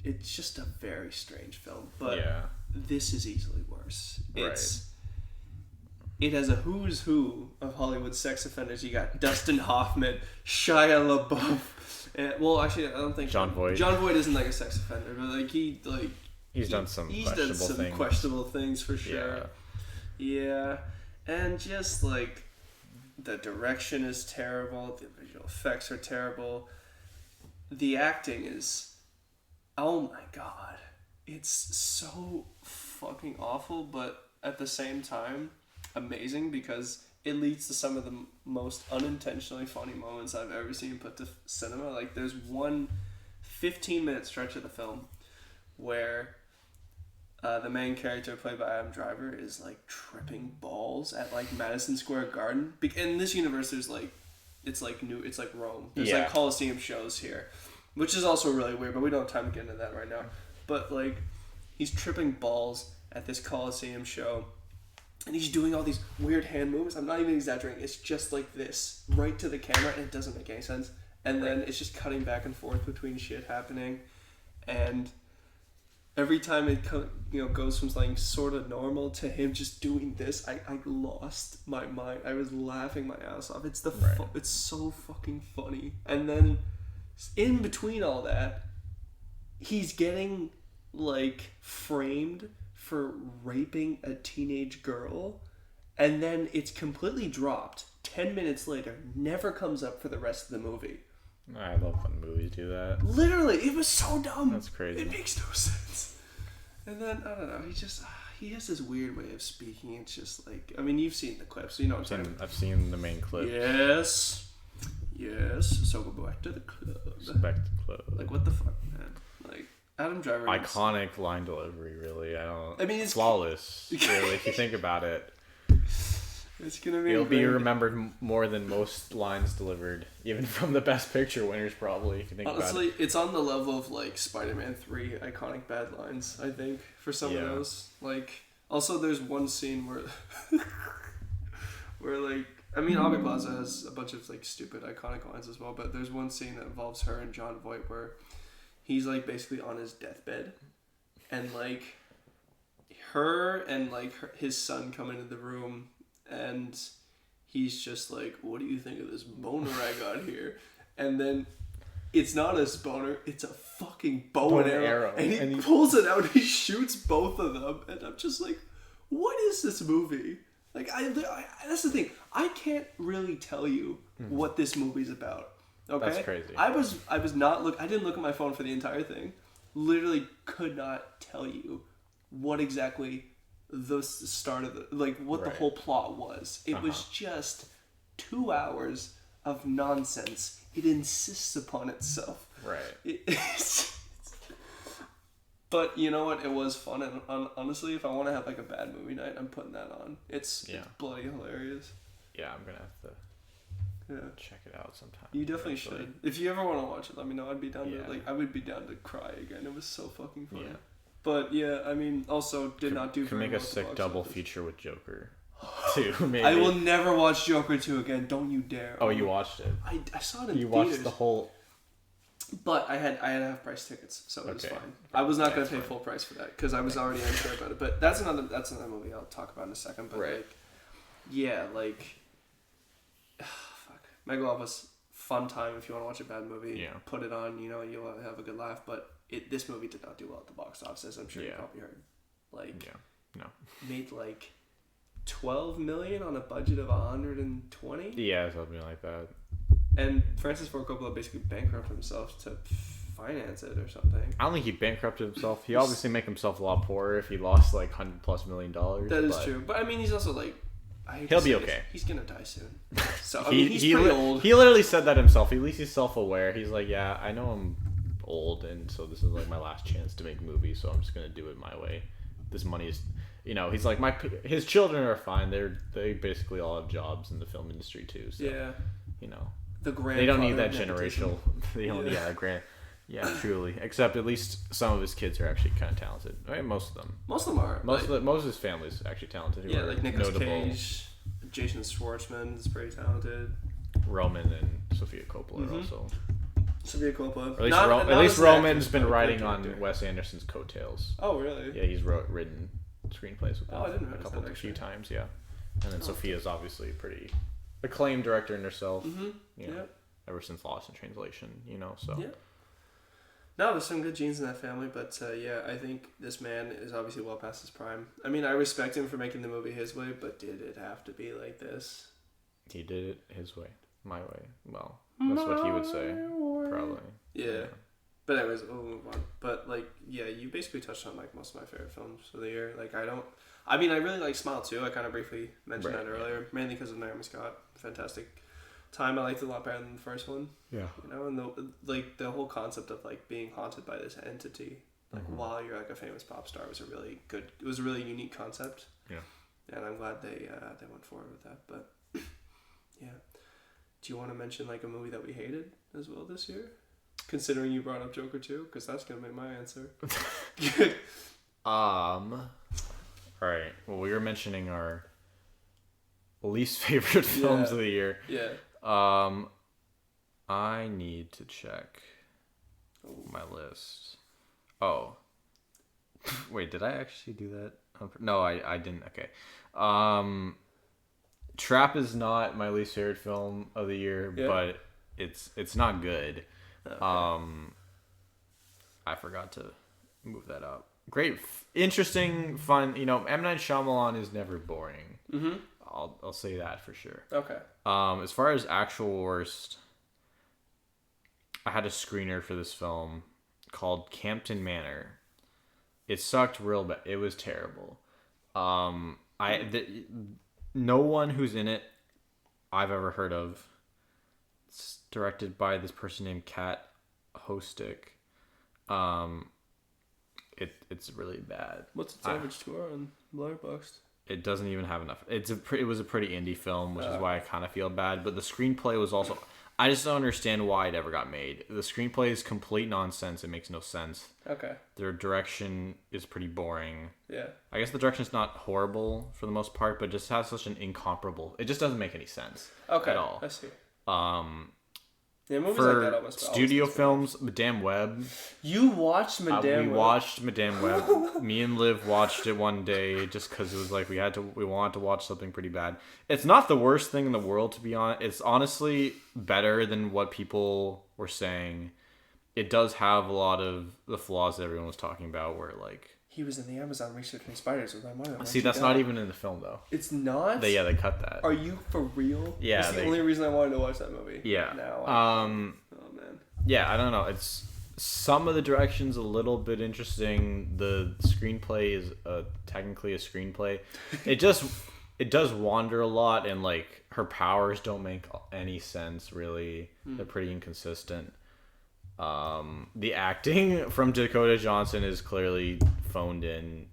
it's just a very strange film. But yeah. This is easily worse. Right. It has a who's who of Hollywood sex offenders. You got Dustin Hoffman, Shia LaBeouf. And, well, actually, I don't think Jon Voight. Jon Voight isn't like a sex offender, but like he's done some questionable things for sure. Yeah, and just like the direction is terrible. The visual effects are terrible. The acting is, oh my god, it's so fucking awful, but at the same time amazing because it leads to some of the most unintentionally funny moments I've ever seen put to cinema. Like there's one 15-minute stretch of the film where the main character played by Adam Driver is like tripping balls at like Madison Square Garden. In this universe there's like it's like Rome. There's like Colosseum shows here, which is also really weird, but we don't have time to get into that right now. But like he's tripping balls at this Colosseum show. And he's doing all these weird hand moves. I'm not even exaggerating. It's just like this, right to the camera, and it doesn't make any sense. And then it's just cutting back and forth between shit happening. And every time it goes from something sort of normal to him just doing this, I lost my mind. I was laughing my ass off. It's it's so fucking funny. And then in between all that, he's getting like framed for raping a teenage girl, and then it's completely dropped 10 minutes later, never comes up for the rest of the movie. I love when movies do that. Literally, it was so dumb. That's crazy. It makes no sense. And then, I don't know, he has this weird way of speaking. It's just like, I mean, you've seen the clips, so you know what I'm saying. I've seen the main clip. Yes, so we'll go back to the club. Back to the club. Like, what the fuck, man? Like, Adam Driver. Iconic line delivery, really. I mean, it's flawless, really, if you think about it. It's gonna be. It'll be remembered more than most lines delivered, even from the Best Picture winners, probably. If you think Honestly, about it. It's on the level of like Spider-Man 3 iconic bad lines. I think for some of those. Like, also there's one scene where like, I mean, Aubrey Plaza has a bunch of like stupid iconic lines as well, but there's one scene that involves her and Jon Voight where he's like basically on his deathbed, and like her and like his son come into the room, and he's just like, "What do you think of this boner I got here?" And then it's not a boner, it's a fucking bow and arrow. And he pulls it out, he shoots both of them, and I'm just like, what is this movie? Like, I that's the thing, I can't really tell you what this movie's about. Okay? That's crazy. I didn't look at my phone for the entire thing. Literally could not tell you what exactly the start of the whole plot was. It was just 2 hours of nonsense. It insists upon itself. Right. But you know what? It was fun, and honestly, if I want to have like a bad movie night, I'm putting that on. It's bloody hilarious. Yeah, I'm gonna have to. Yeah. Check it out sometime. You definitely should. If you ever want to watch it, let me know. I'd be down to I would be down to cry again. It was so fucking funny. Yeah. But yeah, I mean, also did not do very well. Can make a sick double feature with Joker. Too, maybe. I will never watch Joker 2 again. Don't you dare. Oh, you watched it? I saw it in theaters. You watched the whole. But I had half price tickets, so it was fine. I was not going to pay full price for that because I was already unsure about it. But that's another movie I'll talk about in a second. But Megalov was fun time if you want to watch a bad movie. Yeah. Put it on, you'll have a good laugh. But this movie did not do well at the box office, as I'm sure you probably heard. Made like 12 million on a budget of 120. Yeah, something like that. And Francis Ford Coppola basically bankrupted himself to finance it or something. I don't think he bankrupted himself. He obviously make himself a lot poorer if he lost like $100+ million. That is true. But I mean, he's also like, he'll be okay. He's gonna die soon. So I mean, he's pretty old. He literally said that himself. At least he's self-aware. He's like, yeah, I know I'm old, and so this is like my last chance to make movies, so I'm just gonna do it my way. This money is, he's like his children are fine. They basically all have jobs in the film industry too. So, yeah. The they don't need that nepotism. generational. They don't need Yeah, truly. Except at least some of his kids are actually kind of talented. Right? Most of them. Most of them are. Most of his family's actually talented. Yeah, like Nicolas Cage, Jason Schwartzman is pretty talented. Roman and Sofia Coppola are also. Sofia Coppola. At least Roman's been writing on Wes Anderson's coattails. Oh, really? Yeah, he's written screenplays with him I didn't know a few times. Yeah, and then Sophia's obviously a pretty acclaimed director in herself. Ever since Lost in Translation, so. Yeah. No, there's some good genes in that family, but I think this man is obviously well past his prime. I mean, I respect him for making the movie his way, but did it have to be like this? He did it his way, my way. Well, that's what he would say, probably. Yeah. But anyways, we'll move on. But you basically touched on like most of my favorite films of the year. Like I really like Smile too. I kind of briefly mentioned that earlier, mainly because of Naomi Scott. Fantastic time. I liked it a lot better than the first one. Yeah. And the whole concept of like being haunted by this entity, like while you're like a famous pop star, was a really good. It was a really unique concept. Yeah. And I'm glad they went forward with that. But yeah, do you want to mention like a movie that we hated as well this year? Considering you brought up Joker 2, because that's gonna make my answer. All right. Well, we were mentioning our least favorite films of the year. Yeah. I need to check my list. Oh. Wait, did I actually do that? No, I didn't. Okay. Trap is not my least favorite film of the year, but it's not good. Okay. I forgot to move that up. Great, interesting, fun. M. Night Shyamalan is never boring. Mm-hmm. I'll say that for sure. Okay. As far as actual worst, I had a screener for this film called Campton Manor. It sucked real bad. It was terrible. No one who's in it I've ever heard of. It's directed by this person named Kat Hostick. It's really bad. What's its average score on Letterboxd? It doesn't even have enough. It was a pretty indie film, which is why I kind of feel bad. But the screenplay was also. I just don't understand why it ever got made. The screenplay is complete nonsense. It makes no sense. Okay. Their direction is pretty boring. Yeah. I guess the direction's not horrible for the most part, but just has such an incomparable. It just doesn't make any sense. Okay. At all. I see. Yeah, movies like that almost studio films, Madame Web. You watched Madame Web? We watched Madame Web. Me and Liv watched it one day just because it was like we wanted to watch something pretty bad. It's not the worst thing in the world, to be honest. It's honestly better than what people were saying. It does have a lot of the flaws that everyone was talking about, where like he was in the Amazon researching spiders with my mother. See, that's not even in the film though. It's not. They cut that. Are you for real? Yeah. That's the only reason I wanted to watch that movie. Yeah. Now. Oh man. Yeah, I don't know. It's some of the direction's a little bit interesting. The screenplay is technically a screenplay. It does wander a lot, and like her powers don't make any sense really. They're pretty inconsistent. The acting from Dakota Johnson is clearly phoned in.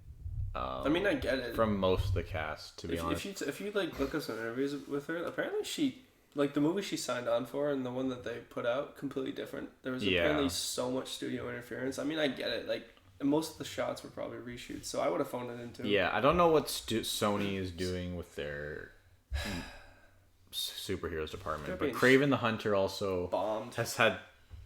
I mean, I get it. From most of the cast, to be honest. If you like look at some interviews with her, apparently she like the movie she signed on for and the one that they put out completely different. There was apparently so much studio interference. I mean, I get it. Like most of the shots were probably reshoots, so I would have phoned it in too. Yeah, I don't know what Sony is doing with their superheroes department, but Kraven the Hunter also has had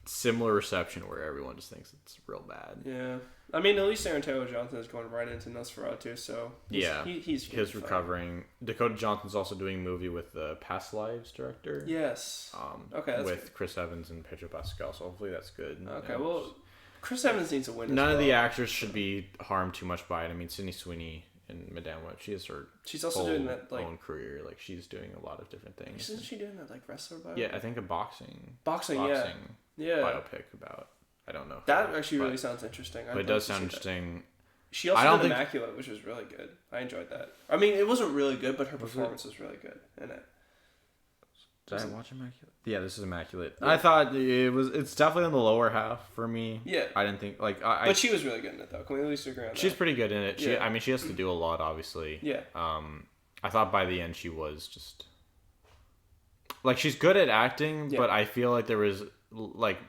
similar reception where everyone just thinks it's real bad. Yeah. I mean, at least Aaron Taylor Johnson is going right into Nosferatu, so he's recovering. Dakota Johnson's also doing a movie with the Past Lives director. Yes. Okay. That's with good. Chris Evans and Pedro Pascal, so hopefully that's good. Okay. Well, Chris Evans needs a win. None of the actors should be harmed too much by it. I mean, Sydney Sweeney and Madame Web, she has her doing that own career. Like she's doing a lot of different things. Isn't she doing that like wrestler biopic? Yeah, I think a boxing biopic about. I don't know. That actually really sounds interesting. But it does sound interesting. She also did Immaculate, which was really good. I enjoyed that. I mean, it wasn't really good, but her performance was really good in it. Did I watch Immaculate? Yeah, this is Immaculate. Yeah. I thought it's definitely on the lower half for me. Yeah. I didn't think but she was really good in it though. Can we at least agree on that? She's pretty good in it. She has to do a lot, obviously. Yeah. I thought by the end she was just like she's good at acting, but I feel like there was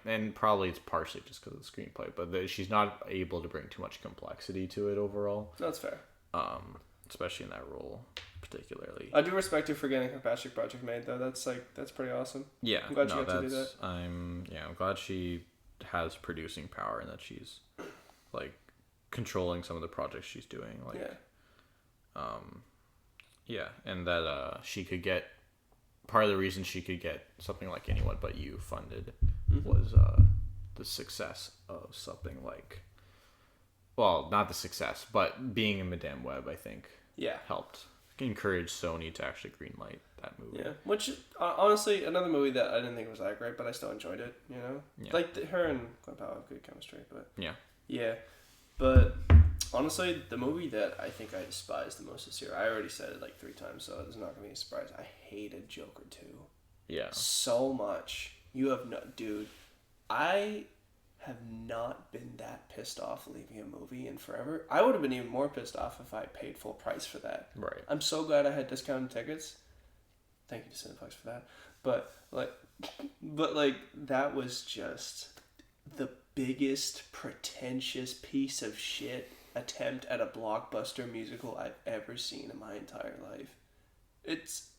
and probably it's partially just because of the screenplay, but she's not able to bring too much complexity to it overall. That's fair. Especially in that role, particularly. I do respect her for getting her Passion Project made, though. That's pretty awesome. Yeah, I'm glad she got to do that. I'm glad she has producing power and that she's like controlling some of the projects she's doing. And that she could get part of the reason she could get something like Anyone But You funded was the success of something like, well, not the success, but being in Madame Web, I think, helped encourage Sony to actually greenlight that movie. Yeah, which honestly, another movie that I didn't think was that great, but I still enjoyed it. You know, her and Glen Powell have good chemistry, but but honestly, the movie that I think I despised the most this year, I already said it like 3 times, so it's not gonna be a surprise. I hated Joker 2. Yeah. So much. You have no, dude. I have not been that pissed off leaving a movie in forever. I would have been even more pissed off if I paid full price for that. Right. I'm so glad I had discounted tickets. Thank you to Cineplex for that. But that was just the biggest pretentious piece of shit attempt at a blockbuster musical I've ever seen in my entire life. It's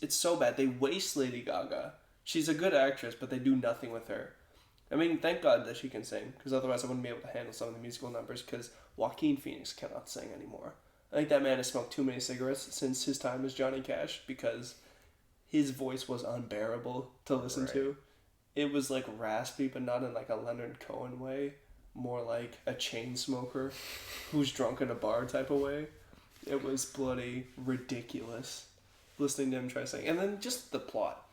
so bad. They waste Lady Gaga. She's a good actress, but they do nothing with her. I mean, thank God that she can sing, because otherwise I wouldn't be able to handle some of the musical numbers, because Joaquin Phoenix cannot sing anymore. I think that man has smoked too many cigarettes since his time as Johnny Cash, because his voice was unbearable to listen to. It was like raspy, but not in like a Leonard Cohen way. More like a chain smoker who's drunk in a bar type of way. It was bloody ridiculous listening to him try to sing. And then just the plot.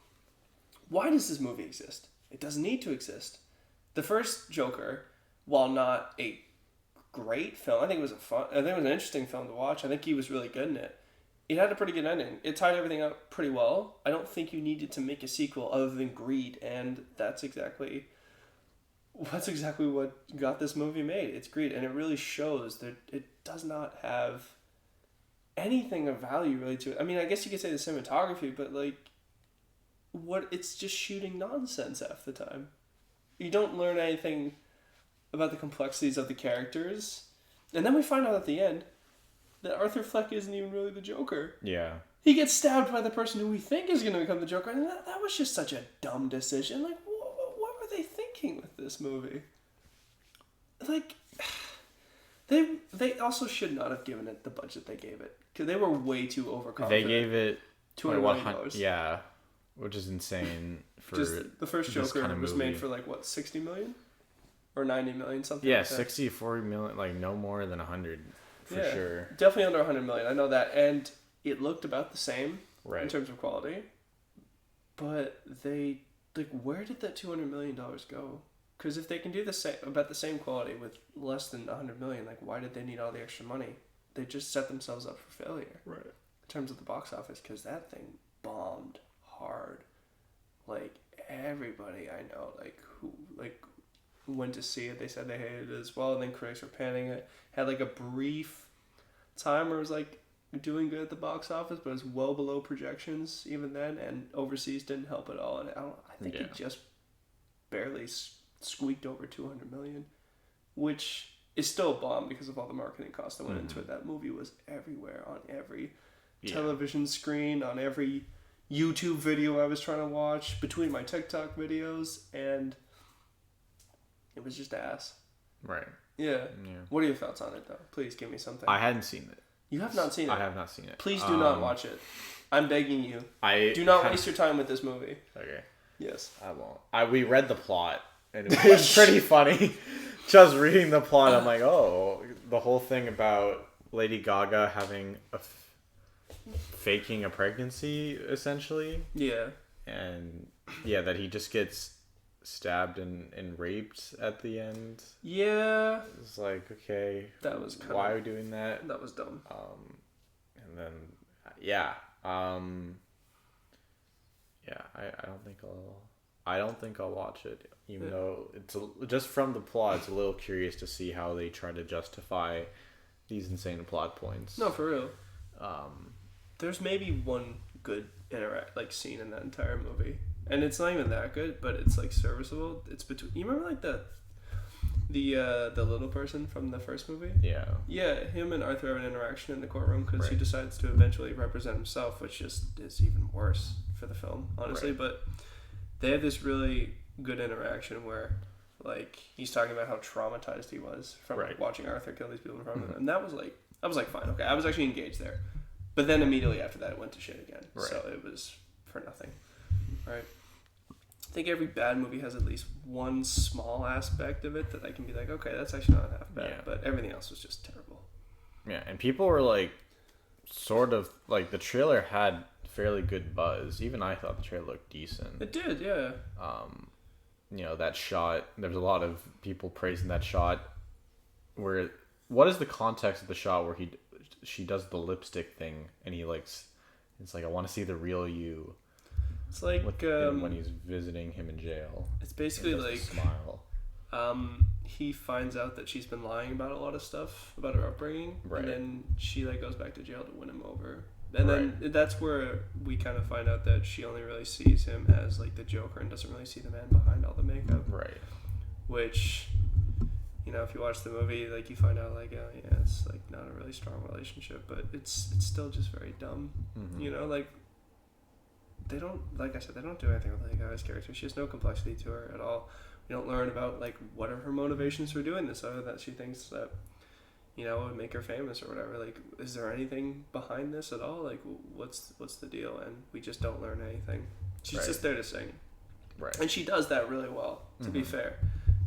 Why does this movie exist? It doesn't need to exist. The first Joker, while not a great film, I think it was an interesting film to watch. I think he was really good in it. It had a pretty good ending. It tied everything up pretty well. I don't think you needed to make a sequel other than greed, and that's exactly what got this movie made. It's greed, and it really shows that it does not have anything of value really to it. I mean, I guess you could say the cinematography, but it's just shooting nonsense half the time. You don't learn anything about the complexities of the characters, and then we find out at the end that Arthur Fleck isn't even really the Joker. Yeah. He gets stabbed by the person who we think is going to become the Joker, and that was just such a dumb decision. Like, what were they thinking with this movie? Like, they also should not have given it the budget they gave it, because they were way too overconfident. They gave it $200 million. Yeah, which is insane. For just the first Joker kind of was made for like what, 60 million or 90 million, something. Yeah, like that. 60, 40 million, like no more than 100 for sure. Definitely under 100 million. I know that, and it looked about the same in terms of quality. But they where did that $200 million go? Because if they can do about the same quality with less than 100 million, like why did they need all the extra money? They just set themselves up for failure. Right. In terms of the box office, because that thing bombed hard. Like everybody I know, who went to see it, they said they hated it as well, and then critics were panning it. Had like a brief time where it was like doing good at the box office, but it was well below projections even then, and overseas didn't help at all. And I think it just barely squeaked over 200 million, which is still a bomb because of all the marketing costs that went into it. That movie was everywhere, on every television screen, on every YouTube video I was trying to watch, between my TikTok videos, and it was just ass. Right. Yeah. What are your thoughts on it, though? Please give me something. I hadn't seen it. You have not seen it? I have not seen it. Please do not watch it. I'm begging you. Do not waste your time with this movie. Okay. Yes. I won't. We read the plot, and it was pretty funny. Just reading the plot, I'm like, oh, the whole thing about Lady Gaga having faking a pregnancy, essentially. Yeah. And that he just gets stabbed and raped at the end. Yeah. It's like, okay, that was why are we doing that? That was dumb. And then Yeah, I don't think I'll watch it, even though just from the plot, it's a little curious to see how they try to justify these insane plot points. No, for real. There's maybe one good scene in that entire movie, and it's not even that good, but it's like serviceable. It's between. You remember like the little person from the first movie? Yeah. Yeah, him and Arthur have an interaction in the courtroom because he Right. decides to eventually represent himself, which just is even worse for the film, honestly. Right. But they have this really good interaction where, like, he's talking about how traumatized he was from Right. watching Arthur kill these people in front of him, and that was like, I was like, fine, okay, I was actually engaged there. But then immediately after that, it went to shit again. Right. So it was for nothing. Right. I think every bad movie has at least one small aspect of it that I can be like, okay, that's actually not half bad. Yeah. But everything else was just terrible. Yeah, and people were like, sort of like the trailer had fairly good buzz. Even I thought the trailer looked decent. It did, yeah. You know, that shot. There's a lot of people praising that shot. Where what is the context of the shot where she does the lipstick thing and he likes, it's like, I want to see the real you. It's like When he's visiting him in jail. it's basically He does the like smile. he finds out that she's been lying about a lot of stuff about her upbringing, Right. and then she like goes back to jail to win him over. And then that's where we kind of find out that she only really sees him as like the Joker and doesn't really see the man behind all the makeup. Right. Which, you know, if you watch the movie, like you find out like, oh yeah, it's like not a really strong relationship, but it's still just very dumb. Mm-hmm. You know, like they don't, like I said, they don't do anything with Lady Gaga's character. She has no complexity to her at all. We don't learn about like what are her motivations for doing this, other than that she thinks that, you know, it would make her famous or whatever. Like, is there anything behind this at all? Like, what's the deal? And we just don't learn anything. She's Right. just there to sing. Right. And she does that really well, to be fair.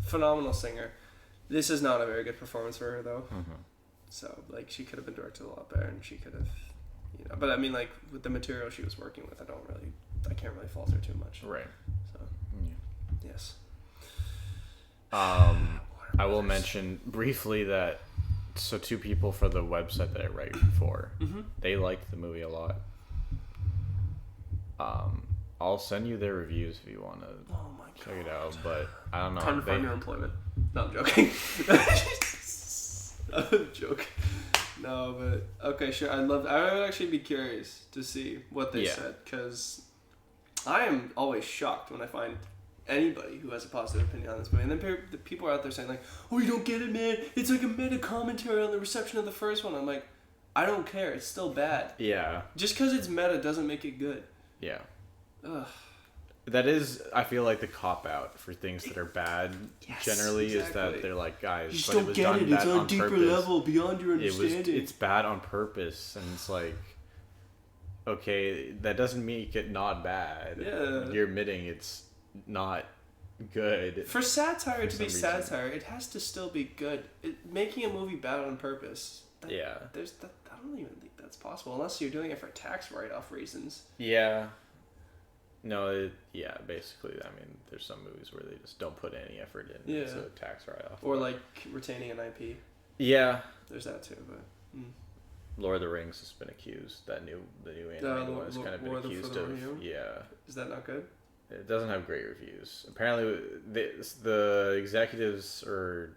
Phenomenal singer. This is not a very good performance for her, though. Mm-hmm. So, like, she could have been directed a lot better, and she could have, you know. But, I mean, like, with the material she was working with, I can't really fault her too much. Right. So, Yeah. yes. I will mention briefly that so two people for the website that I write for, they liked the movie a lot. I'll send you their reviews if you want to Oh, my God. check it out, but I don't know. Time to find your employment. No, I'm joking. I'm joking. No, but okay, sure. I would actually be curious to see what they said, because I am always shocked when I find anybody who has a positive opinion on this movie, and then the people are out there saying like, "Oh, you don't get it, man. It's like a meta commentary on the reception of the first one." I'm like, I don't care. It's still bad. Yeah. Just because it's meta doesn't make it good. Yeah. Ugh. That is, I feel like the cop out for things that are bad. Yes, generally is exactly. that they're like, guys, You just but it don't was get done it. It's bad on a deeper purpose. level beyond your understanding. It's bad on purpose, and it's like, okay, that doesn't make it not bad. Yeah. You're admitting it's not good. For satire to be some reason. satire, it has to still be good. Making a movie bad on purpose. Yeah. I don't even think that's possible unless you're doing it for tax write-off reasons. Yeah. No, basically, I mean, there's some movies where they just don't put any effort in. Yeah. It's a tax write-off. Or like retaining an IP. Yeah. There's that too, but. Lord of the Rings has been accused. The new animated one has kind of been accused of. Yeah. Is that not good? It doesn't have great reviews. Apparently, the executives or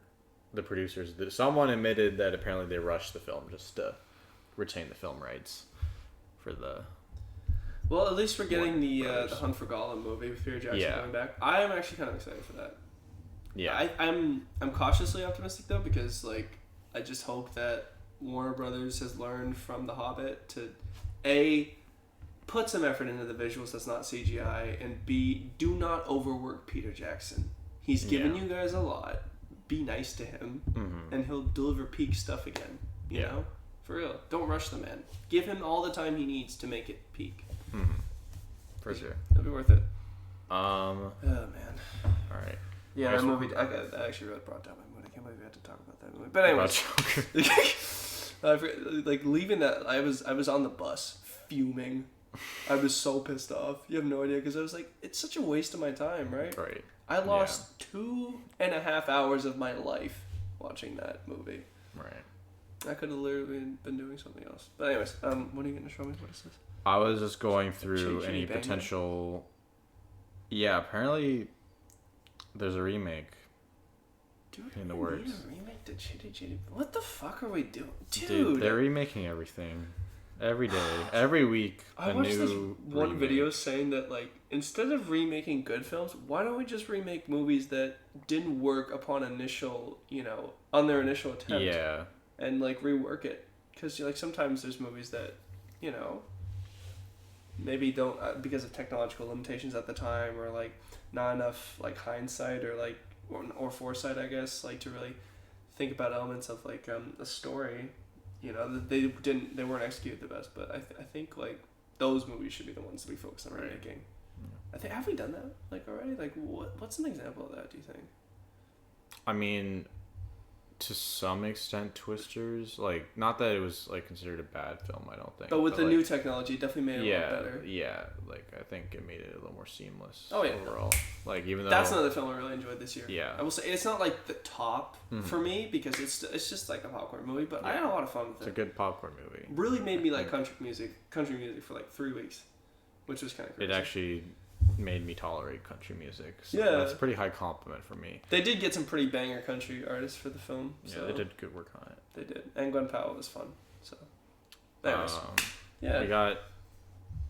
the producers, someone admitted that apparently they rushed the film just to retain the film rights for the. Well, at least we're getting the Brothers. Hunt for Gollum movie with Peter Jackson Yeah. coming back. I am actually kind of excited for that. Yeah. I'm cautiously optimistic though, because like I just hope that Warner Brothers has learned from The Hobbit to A, put some effort into the visuals that's not CGI, and B, do not overwork Peter Jackson. He's given you guys a lot. Be nice to him, and he'll deliver peak stuff again. You know? For real. Don't rush the man. Give him all the time he needs to make it peak. For sure. It'll be worth it. Oh man. All right. Yeah, that movie. I actually really brought down my mood. I can't believe we had to talk about that movie. But anyways, I forget, like leaving that, I was on the bus fuming. I was so pissed off. You have no idea, because I was like, it's such a waste of my time, right? Right. I lost 2.5 hours of my life watching that movie. Right. I could have literally been doing something else. But anyways, what are you going to show me? What is this? I was just going through Shitty any Bang Man. potential Yeah, apparently there's a remake in the we works. need a remake to Chitty Chitty? What the fuck are we doing? Dude, they're remaking everything. Every day. Every week, I a watched this new one remake. video saying that, like, instead of remaking good films, why don't we just remake movies that didn't work upon initial, on their initial attempt? Yeah. And, like, rework it. Because, like, sometimes there's movies that, maybe don't, because of technological limitations at the time, or, like, not enough, like, hindsight or, like, or foresight, I guess, like, to really think about elements of, like, a story. They weren't executed the best, but I think, like, those movies should be the ones that we focus on remaking. Yeah. Have we done that, like, already? Like, what's an example of that, do you think? I mean, to some extent, Twisters, like, not that it was, like, considered a bad film, I don't think. But with the like, new technology, it definitely made it a lot better. Yeah, like, I think it made it a little more seamless No. overall. Like, even though... That's another film I really enjoyed this year. Yeah. I will say, it's not, like, the top for me, because it's just, like, a popcorn movie, but I had a lot of fun with it. It's a good popcorn movie. Really made me like country music for, like, 3 weeks, which was kind of crazy. It actually made me tolerate country music. So Yeah. that's a pretty high compliment for me. They did get some pretty banger country artists for the film. So Yeah, they did good work on it. They did. And Gwen Powell was fun. So, anyways. We got...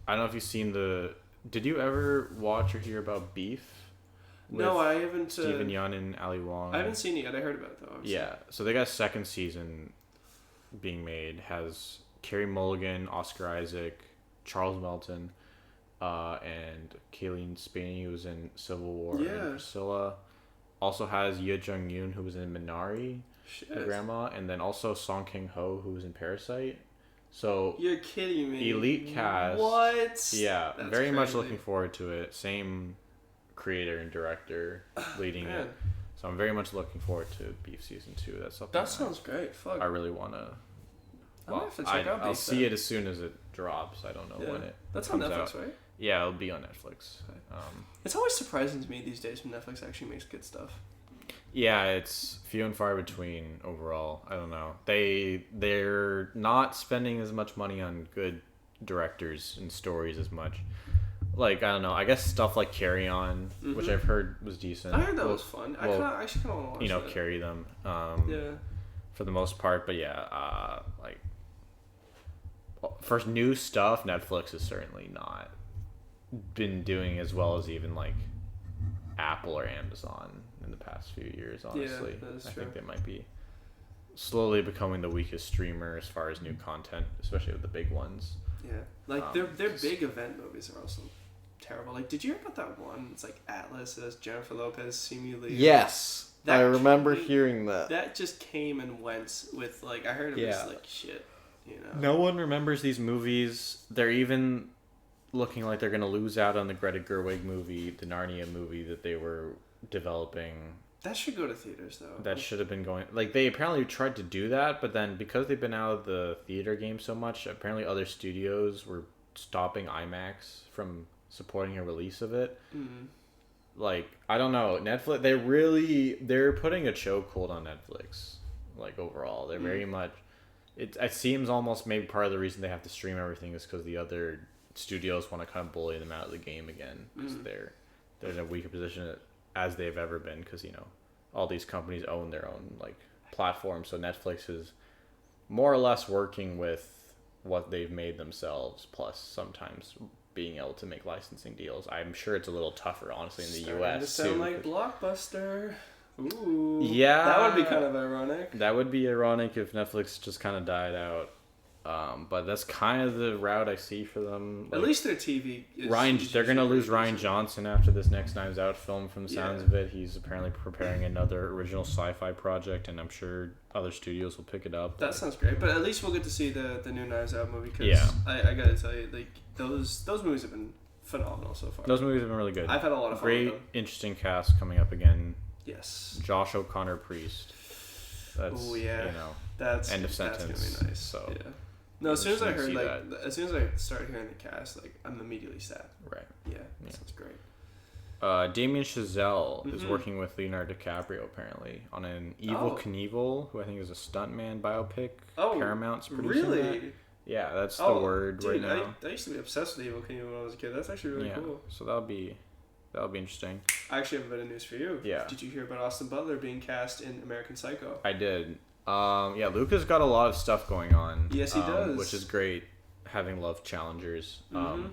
I don't know if you've seen the... Did you ever watch or hear about Beef? No, I haven't. Stephen Yeun and Ali Wong. I haven't seen it yet. I heard about it, though. Obviously. Yeah, so they got a second season being made. Has Carey Mulligan, Oscar Isaac, Charles Melton, and Kayleen Spaeny, who was in Civil War, and Priscilla. Also has Ye Jung Yoon, who was in Minari, the grandma, and then also Song Kang Ho, who was in Parasite. So you're kidding me. Elite cast. What? Yeah, That's very much crazy. looking forward to it. Same creator and director leading Man. it. So I'm very much looking forward to Beef Season 2. That's something That sounds great. Fuck. I really want to... I'll have to check out I'll Beef see then. it as soon as it drops. I don't know when it That's on comes Netflix, out. right? Yeah, it'll be on Netflix. It's always surprising to me these days when Netflix actually makes good stuff. Yeah, it's few and far between overall. I don't know. They're not spending as much money on good directors and stories as much. Like, I don't know. I guess stuff like Carry On, which I've heard was decent. I heard that was fun. I actually kind of want to watch that. Carry them. Yeah. For the most part, but yeah, like for new stuff, Netflix has certainly not been doing as well as even like Apple or Amazon in the past few years. Honestly, that is I true. think they might be slowly becoming the weakest streamer as far as new content, especially with the big ones. Yeah, like their big event movies are also terrible. Like, did you hear about that one? It's like Atlas. It has Jennifer Lopez, Simu Liu. Yes, That I remember came- hearing that. That just came and went with, like, I heard it was like shit. No one remembers these movies. They're even looking like they're gonna lose out on the Greta Gerwig movie, the Narnia movie that they were developing. That should go to theaters though. That should have been going. Like, they apparently tried to do that, but then because they've been out of the theater game so much, apparently other studios were stopping IMAX from supporting a release of it. Like, I don't know, Netflix. They're putting a chokehold on Netflix. Like, overall, they're very much. It seems almost maybe part of the reason they have to stream everything is because the other studios want to kind of bully them out of the game again, because they're in a weaker position as they've ever been, because all these companies own their own like platform, so Netflix is more or less working with what they've made themselves, plus sometimes being able to make licensing deals. I'm sure it's a little tougher, honestly, in the US to sound too. like Blockbuster. Ooh. Yeah. That would be kind of ironic. That would be ironic if Netflix just kind of died out. But that's kind of the route I see for them. At least their TV is... They're going to lose Ryan Johnson after this next Knives Out film, from the sounds of it. He's apparently preparing another original sci-fi project, and I'm sure other studios will pick it up. That sounds great. But at least we'll get to see the new Knives Out movie, because Yeah. I got to tell you, like, those movies have been phenomenal so far. Those movies have been really good. I've had a lot of fun Great, with them. interesting cast coming up again. Yes. Josh O'Connor Priest. That's, Oh, yeah. End of That's sentence. gonna be nice. So, yeah. No, as soon as I heard, see like, as soon as I started hearing the cast, like, I'm immediately sad. right. Yeah, Yeah. that sounds great. Damien Chazelle is working with Leonardo DiCaprio apparently on an Evel Knievel, who I think is a stuntman biopic. Oh, Paramount's producing really? that. Yeah, that's the word dude, right now. I used to be obsessed with Evel Knievel when I was a kid. That's actually really cool. So that'd be That'll be interesting. I actually have a bit of news for you. Yeah. Did you hear about Austin Butler being cast in American Psycho? I did. Yeah, Luca's got a lot of stuff going on. Yes, he does. Which is great, having loved challengers. Mm-hmm.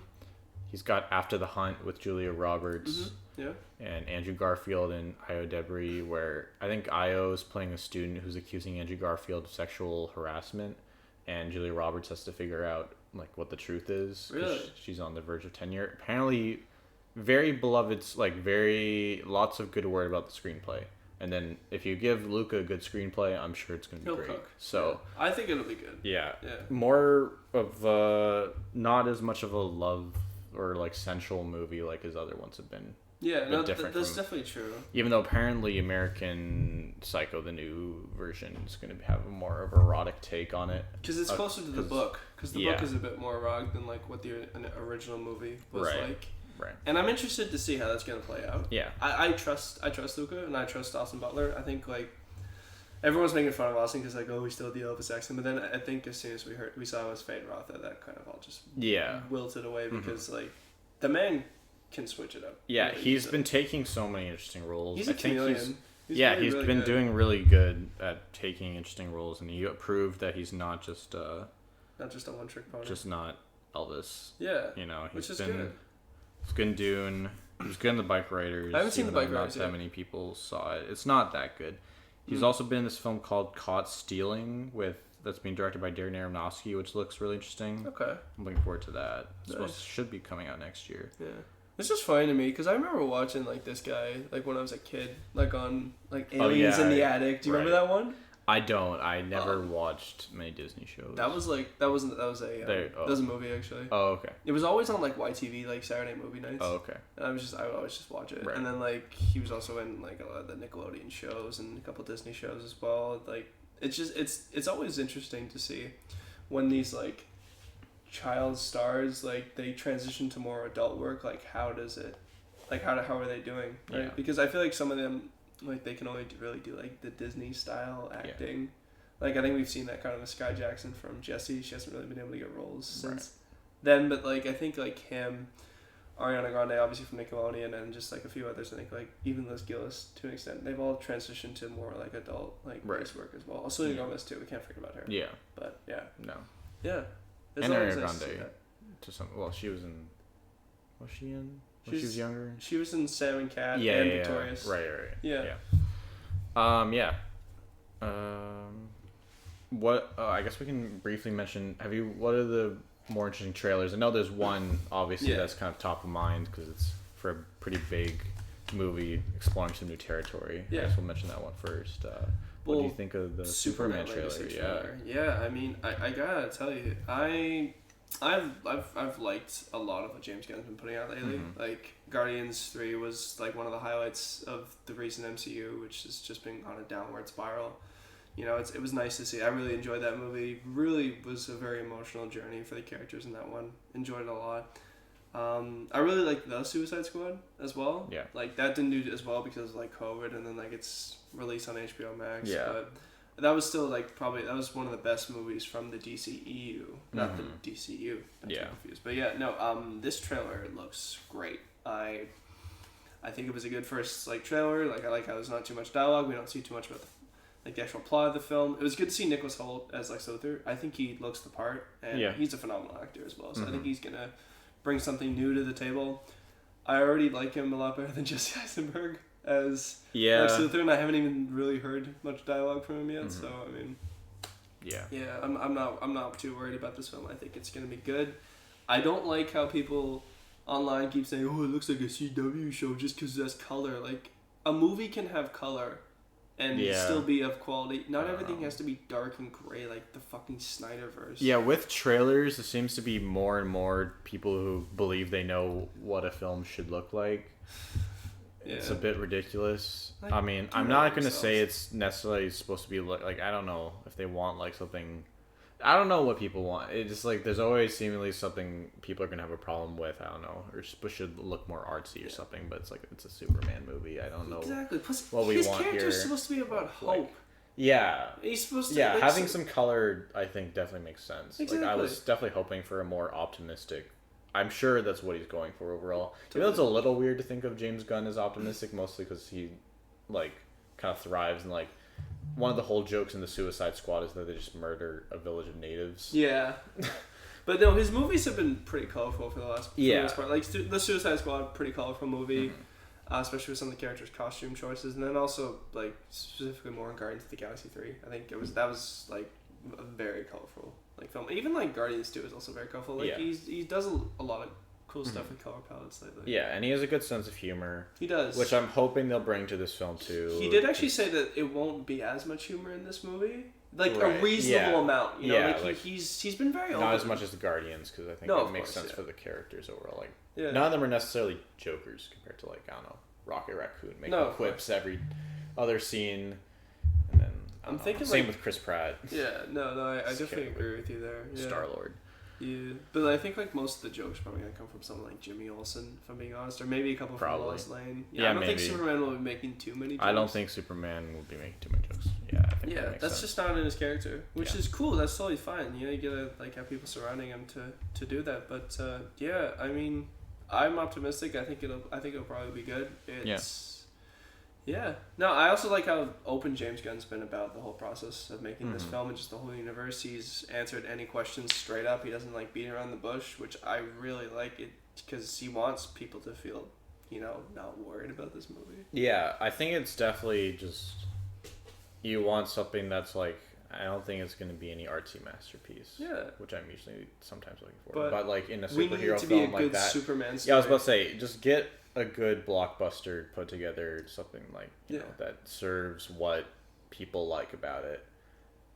He's got After the Hunt with Julia Roberts. Mm-hmm. Yeah. And Andrew Garfield and Io Debris, where I think Io is playing a student who's accusing Andrew Garfield of sexual harassment, and Julia Roberts has to figure out like what the truth is. Really? She's on the verge of tenure. Apparently, very beloved, lots of good word about the screenplay. And then if you give Luca a good screenplay, I'm sure it's going to be great. Cook. So yeah. I think it'll be good. Yeah. Yeah. More of not as much of a love or like sensual movie like his other ones have been. Yeah, no, that's definitely true. Even though apparently American Psycho, the new version, is going to have a more of erotic take on it. Because it's closer to the book. Because the book is a bit more erotic than like what the original movie was like. Right. And I'm interested to see how that's going to play out. Yeah. I trust Luca and I trust Austin Butler. I think like everyone's making fun of Austin because like, oh, he still had the Elvis accent. But then I think as soon as we saw him as Fade Rotha, that kind of all just wilted away because like the man can switch it up. Yeah, really, he's been taking so many interesting roles. He's a chameleon. He's really been doing really good at taking interesting roles, and he proved that he's not just a one-trick pony. Just not Elvis. Yeah, you know, which is good. He's good in Dune. He was good in The Bike Riders. I haven't seen The Bike Riders. Not that many people saw it. It's not that good. He's also been in this film called Caught Stealing that's being directed by Darren Aronofsky, which looks really interesting. Okay, I'm looking forward to that. Nice. Should be coming out next year. Yeah. It's just funny to me because I remember watching like this guy like when I was a kid, like on like Aliens in the Attic. Do you remember that one? I don't. I never watched many Disney shows. That was a movie actually. Oh, okay. It was always on like YTV, like Saturday movie nights. Oh, okay. And I would always just watch it. Right. And then like he was also in like a lot of the Nickelodeon shows and a couple Disney shows as well. Like it's always interesting to see when these like child stars like they transition to more adult work. Like how are they doing? Right. Yeah. Because I feel like some of them. Like they can only really do like the Disney style acting. Yeah. Like I think we've seen that kind of with Sky Jackson from Jessie. She hasn't really been able to get roles since then. But like I think like him, Ariana Grande obviously from Nickelodeon, and just like a few others. I think like even Liz Gillis to an extent. They've all transitioned to more like adult like voice work as well. Selena Gomez too. We can't forget about her. Yeah. But yeah. No. Yeah. It's and Ariana Grande. To some. Well, she was in. Was she in? When she was younger? She was in Sam and Cat and Victorious. Right. Yeah. What I guess we can briefly mention. What are the more interesting trailers? I know there's one obviously that's kind of top of mind because it's for a pretty big movie exploring some new territory. Yeah. I guess we'll mention that one first. What do you think of the Superman trailer? Yeah. I mean, I gotta tell you, I've liked a lot of what James Gunn's been putting out lately. Mm-hmm. Like Guardians 3 was like one of the highlights of the recent MCU, which has just been on a downward spiral. You know, it was nice to see. I really enjoyed that movie. Really was a very emotional journey for the characters in that one. Enjoyed it a lot. I really liked the Suicide Squad as well. Yeah. Like that didn't do as well because of like COVID and then like it's released on HBO Max. Yeah. But that was still like that was one of the best movies from the DCEU, not the DCU. Yeah. Confused. But yeah, no. This trailer looks great. I think it was a good first like trailer. Like I like how there's not too much dialogue. We don't see too much about the actual plot of the film. It was good to see Nicholas Hoult as Lex Luthor. I think he looks the part, and he's a phenomenal actor as well. So I think he's gonna bring something new to the table. I already like him a lot better than Jesse Eisenberg as Lex Luthor, and I haven't even really heard much dialogue from him yet. So I mean, I'm not too worried about this film. I think it's gonna be good. I don't like how people online keep saying, "Oh, it looks like a CW show" just because that's color. Like a movie can have color and still be of quality. Not everything has to be dark and gray like the fucking Snyderverse. Yeah, with trailers, there seems to be more and more people who believe they know what a film should look like. Yeah. It's a bit ridiculous. Like, I mean, I'm not going to say it's necessarily supposed to be like I don't know if they want like something. I don't know what people want. It's just like there's always seemingly something people are going to have a problem with. I don't know. Or should look more artsy or something, but it's like it's a Superman movie. I don't know. Exactly. Plus, what we his want character's here. supposed to be about hope. Like, yeah. He's supposed to like, having some color I think definitely makes sense. Exactly. Like I was definitely hoping for a more optimistic I'm sure that's what he's going for overall. Totally. Even though it's a little weird to think of James Gunn as optimistic, mostly because he, like, kind of thrives, and, like, one of the whole jokes in the Suicide Squad is that they just murder a village of natives. Yeah. But no, his movies have been pretty colorful for the most part. Like, the Suicide Squad, pretty colorful movie, especially with some of the characters' costume choices, and then also, like, specifically more in Guardians of the Galaxy 3. I think that was like a very colorful, like, film. Even, like, Guardians 2 is also very colorful. Like, he does a lot of cool stuff with color palettes lately. Yeah, and he has a good sense of humor. He does. Which I'm hoping they'll bring to this film, too. He did actually say that it won't be as much humor in this movie. Like, a reasonable amount, you know? Like, he's been very open. Not as much as the Guardians, because I think it makes sense for the characters overall. Like, none of them are necessarily jokers compared to, like, I don't know, Rocket Raccoon making quips every other scene. And then, I'm thinking, same with Chris Pratt. Yeah, no, I definitely agree with you there. Yeah. Star-Lord. Yeah, but I think, like, most of the jokes are probably going to come from someone like Jimmy Olsen, if I'm being honest, or maybe a couple from Lois Lane. Yeah, I don't think Superman will be making too many jokes. I don't think Superman will be making too many jokes. Yeah, I think that that's just not in his character, which is cool. That's totally fine. You know, you gotta, like, have people surrounding him to do that. But yeah, I mean, I'm optimistic. I think it'll probably be good. Yeah. No, I also like how open James Gunn's been about the whole process of making this film and just the whole universe. He's answered any questions straight up. He doesn't, like, beat around the bush, which I really like it because he wants people to feel, you know, not worried about this movie. Yeah, I think it's definitely just, you want something that's, like, I don't think it's going to be any artsy masterpiece. Yeah. Which I'm usually sometimes looking for. But like, in a superhero film like that. We need it to be a good Superman story. Yeah, I was about to say, just get a good blockbuster put together, something like, you know, that serves what people like about it.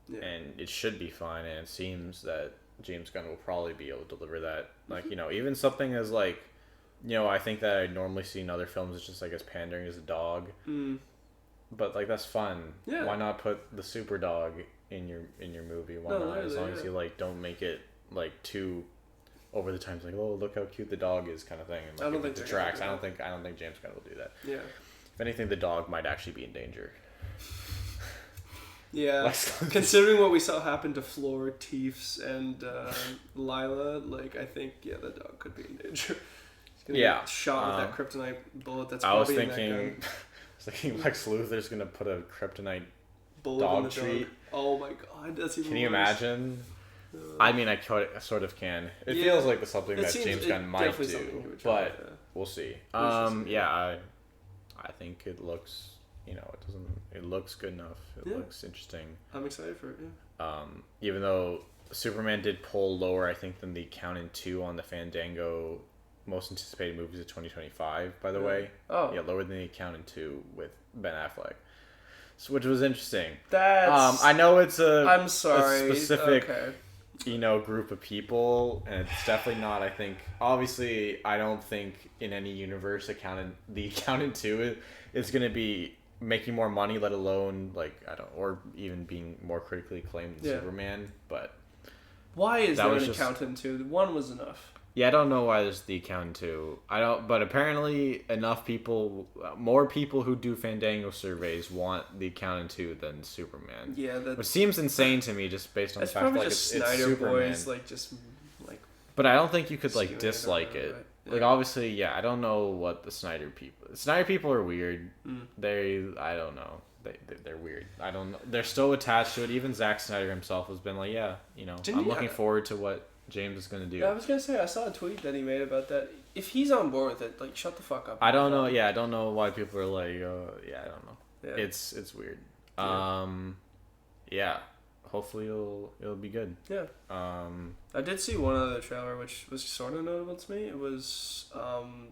Yeah. And it should be fine, and it seems that James Gunn will probably be able to deliver that. Like, you know, even something as, like, you know, I think that I normally see in other films is just, like, as pandering as a dog. But, like, that's fun. Yeah. Why not put the super dog in your movie? Why not? As long as you, like, don't make it, like, too over the time, like, oh, look how cute the dog is, kind of thing. And, like, I don't think it detracts. I don't think James Gunn will do that. Yeah. If anything, the dog might actually be in danger. Yeah. Considering what we saw happen to Floor, Teefs, and Lila, like, I think the dog could be in danger. He's gonna get shot with that kryptonite bullet. That's probably in that gun. I was thinking Lex Luthor's gonna put a kryptonite bullet dog treat. Oh my god, that's even Can you imagine? I mean, I sort of can. It feels like something that James Gunn might do, but we'll see. I think it looks, you know, it looks good enough. It looks interesting. I'm excited for it. Yeah. Even though Superman did pull lower, I think, than the Accountant 2 on the Fandango most anticipated movies of 2025. By the way, lower than the Accountant 2 with Ben Affleck. Which was interesting. That's I know it's I'm sorry. A specific you know, group of people, and it's definitely not, I think, obviously, I don't think in any universe the Accountant 2 is going to be making more money, let alone, like, I don't, or even being more critically acclaimed than Superman, but why is there an Accountant 2? One was enough. Yeah, I don't know why there's the Accountant 2. But apparently more people who do Fandango surveys want the Accountant 2 than Superman. Yeah, which seems insane to me, just based on the fact that, like, it's Snyder Superman. Boys, like, just, like. But I don't think you could, like, dislike it. Right? Yeah. Like, obviously, I don't know what the Snyder people are weird. I don't know. They're weird. I don't know. They're still attached to it. Even Zack Snyder himself has been like, you know, I'm looking forward to what James is going to do. Yeah, I was going to say, I saw a tweet that he made about that. If he's on board with it, like, shut the fuck up. I don't know. Yeah, I don't know why people are like, I don't know. Yeah. It's weird. Hopefully it'll be good. Yeah. I did see one other trailer which was sort of notable to me. It was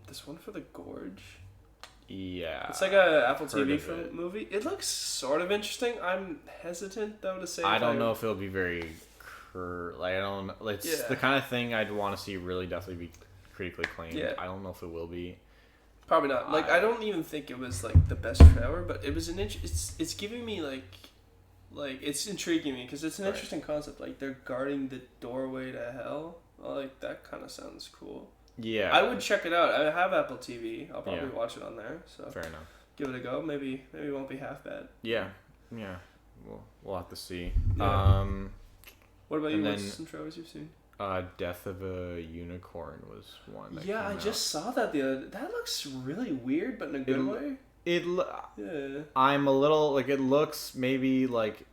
this one for The Gorge. Yeah. It's like a Apple TV movie. It looks sort of interesting. I'm hesitant though to say. I don't know if it'll be very it's the kind of thing I'd want to see really definitely be critically acclaimed. Yeah. I don't know if it will be. Probably not. Like, I don't even think it was, like, the best trailer, but it was it's giving me, like it's intriguing me because it's an interesting concept. Like, they're guarding the doorway to hell. Like, that kind of sounds cool. Yeah. I would check it out. I have Apple TV. I'll probably watch it on there. So fair enough. Give it a go. Maybe it won't be half bad. Yeah. Yeah. We'll have to see. Yeah. What about you? What's some trailers you've seen? Death of a Unicorn was one. That Yeah, I came just saw that the other. That looks really weird, but in a good way. Yeah. I'm a little like it looks maybe like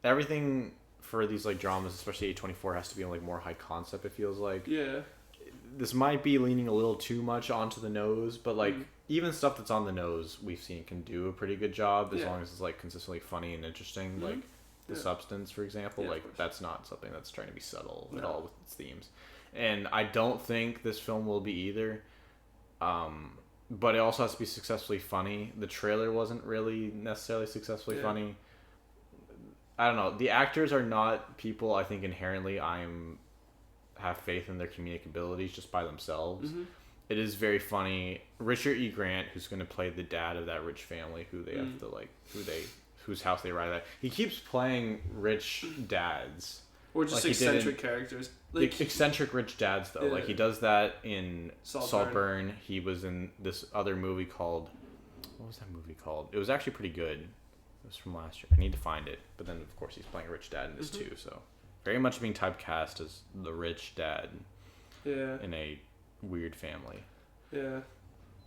everything for these like dramas, especially A24, has to be like more high concept. It feels like Yeah. this might be leaning a little too much onto the nose, but like even stuff that's on the nose we've seen can do a pretty good job as long as it's like consistently funny and interesting. Like The Substance, for example, like that's not something that's trying to be subtle at all with its themes, and I don't think this film will be either. But it also has to be successfully funny. The trailer wasn't really necessarily successfully funny. I don't know. The actors are not people I think inherently have faith in their comedic abilities just by themselves. It is very funny. Richard E. Grant, who's going to play the dad of that rich family who they have to like, whose house they ride at. He keeps playing rich dads. Or just like eccentric characters. Like eccentric rich dads, though. Yeah. Like, he does that in Saltburn. He was in this other movie called... What was that movie called? It was actually pretty good. It was from last year. I need to find it. But then, of course, he's playing a rich dad in this, too. So, very much being typecast as the rich dad. Yeah. In a weird family. Yeah.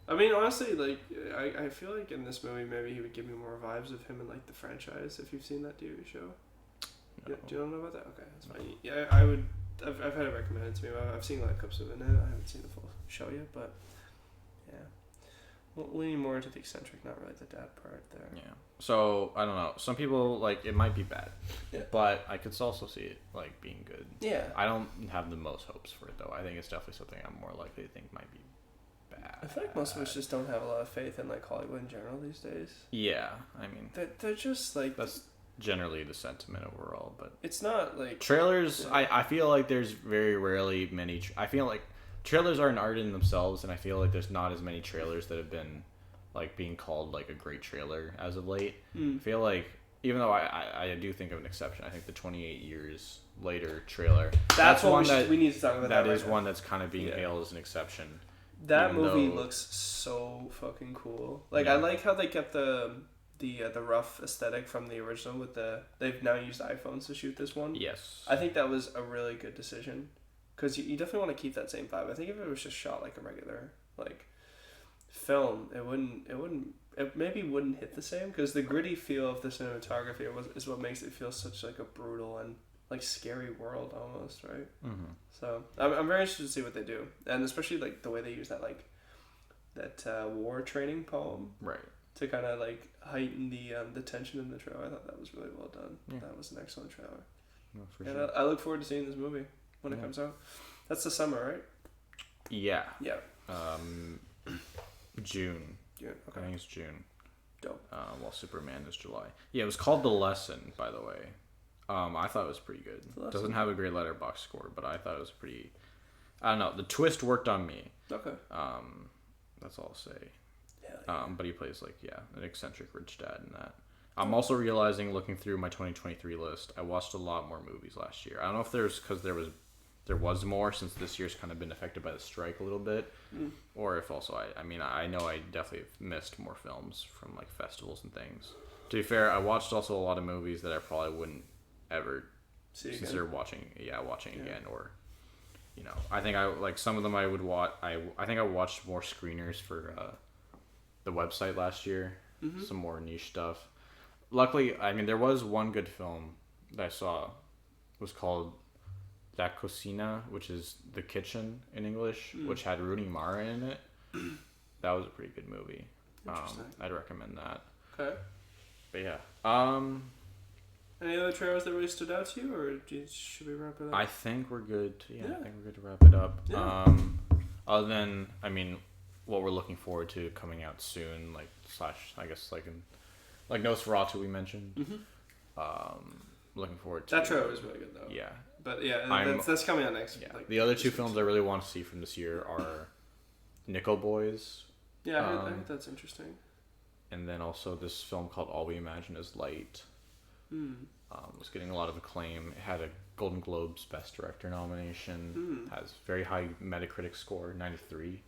I mean, honestly, like, I feel like in this movie, maybe he would give me more vibes of him in, like, The Franchise, if you've seen that TV show. No. Do you don't know about that? Okay, that's fine. Yeah, I would... I've had it recommended to me. I've seen like clips of it. I haven't seen the full show yet, but yeah, leaning more into the eccentric, not really the dad part there. Yeah. So I don't know. Some people like it might be bad, but I could also see it like being good. Yeah. I don't have the most hopes for it though. I think it's definitely something I'm more likely to think might be bad. I feel like most of us just don't have a lot of faith in like Hollywood in general these days. Yeah, I mean they're just like that's generally the sentiment overall, but it's not like trailers. I feel like there's very rarely many. I feel like trailers are an art in themselves, and I feel like there's not as many trailers that have been like being called like a great trailer as of late. I feel like even though I do think of an exception, I think the 28 Years Later trailer. That's one that we need to talk about. That is one that's kind of being hailed as an exception. That movie looks so fucking cool. Like I like how they kept the rough aesthetic from the original with they've now used iPhones to shoot this one. Yes. I think that was a really good decision because you definitely want to keep that same vibe. I think if it was just shot like a regular like film, it maybe wouldn't hit the same because the gritty feel of the cinematography is what makes it feel such like a brutal and like scary world almost, right? Mm-hmm. So I'm very interested to see what they do, and especially like the way they use that war training poem, right? To kind of like heighten the tension in the trailer. I thought that was really well done. Yeah. That was an excellent trailer. No, for and sure. I look forward to seeing this movie when it comes out. That's the summer, right? Yeah. Yeah. June. Okay. I think it's June. Dope. While Superman is July. Yeah, it was called The Lesson, by the way. I thought it was pretty good. It doesn't have a great letterbox score, but I thought it was pretty... I don't know. The twist worked on me. Okay. That's all I'll say. Yeah. But he plays an eccentric rich dad in that. I'm also realizing, looking through my 2023 list, I watched a lot more movies last year. I don't know if there's because there was more since this year's kind of been affected by the strike a little bit, or if also I know I definitely have missed more films from like festivals and things. To be fair, I watched also a lot of movies that I probably wouldn't ever consider watching again, or I think I like some of them I would watch. I think I watched more screeners for the website last year, some more niche stuff. Luckily, there was one good film that I saw. It was called La Cocina, which is The Kitchen in English, which had Rooney Mara in it. That was a pretty good movie. I'd recommend that. Okay. But yeah. Any other trailers that really stood out to you, or should we wrap it up? I think we're good. I think we're good to wrap it up. Yeah. Other than, what we're looking forward to coming out soon, I guess in Nosferatu we mentioned. Looking forward to that trailer was really good though. Yeah. But yeah, that's coming out next. Yeah. The other two films I really want to see from this year are Nickel Boys. Yeah, I think that's interesting. And then also this film called All We Imagine Is Light. Was getting a lot of acclaim. It had a Golden Globes Best Director nomination. Has very high Metacritic score, 93.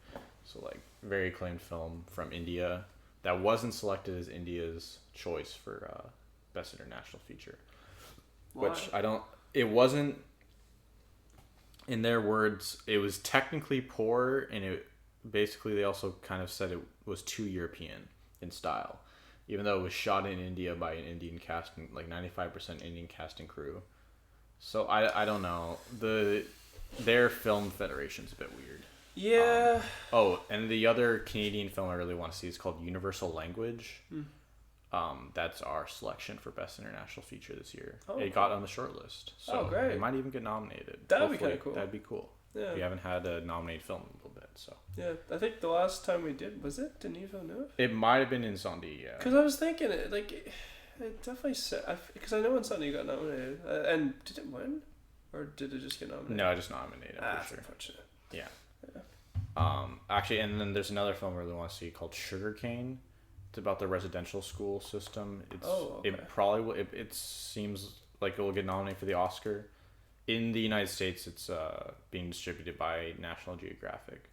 So very acclaimed film from India that wasn't selected as India's choice for Best International Feature. Why? Which it wasn't. in their words, it was technically poor, and it basically they also kind of said it was too European in style, even though it was shot in India by an Indian casting, like 95% Indian casting crew. So I don't know, their film federation's a bit weird. Yeah. Oh, and the other Canadian film I really want to see is called Universal Language. That's our selection for Best International Feature this year. Oh, it got on the short list. So great. it might even get nominated. That would be Hopefully. kind of cool. That'd be cool. Yeah. We haven't had a nominated film in a little bit, so. Yeah, I think the last time we did, was it Denis Villeneuve? It might have been Incendie, yeah. Because I was thinking, it definitely said, because I know Incendie got nominated. And did it win? Or did it just get nominated? No, just nominated, I'm that's pretty sure. unfortunate. Yeah. Actually, and then there's another film I really want to see called Sugarcane. It's about the residential school system. Okay. It probably will. It seems like it will get nominated for the Oscar. In the United States, it's being distributed by National Geographic.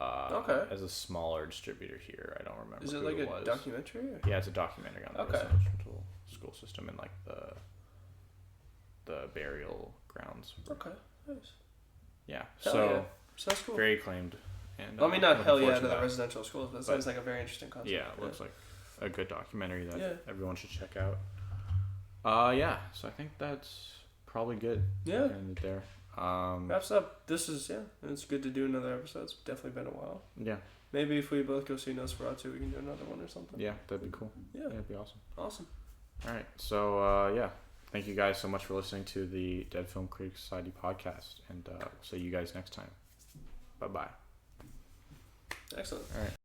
Okay. As a smaller distributor here, I don't remember. Is it who like it a was. documentary? Or? Yeah, it's a documentary on the Okay. residential school system and like the burial grounds. Okay, nice. Yeah. Hell so yeah. Sounds cool. very acclaimed. And I mean, not looking hell forward yeah to to the that. residential schools, but it sounds like a very interesting concept. Yeah, it looks like a good documentary that Yeah. everyone should check out. Yeah, so I think that's probably good. Yeah. And there. Wraps up. It's good to do another episode. It's definitely been a while. Yeah. Maybe if we both go see Nosferatu, we can do another one or something. Yeah, that'd be cool. Yeah. That'd be awesome. Awesome. All right. So, yeah. Thank you guys so much for listening to the Dead Film Critics Society podcast. And we'll see you guys next time. Bye-bye. Excellent. All right.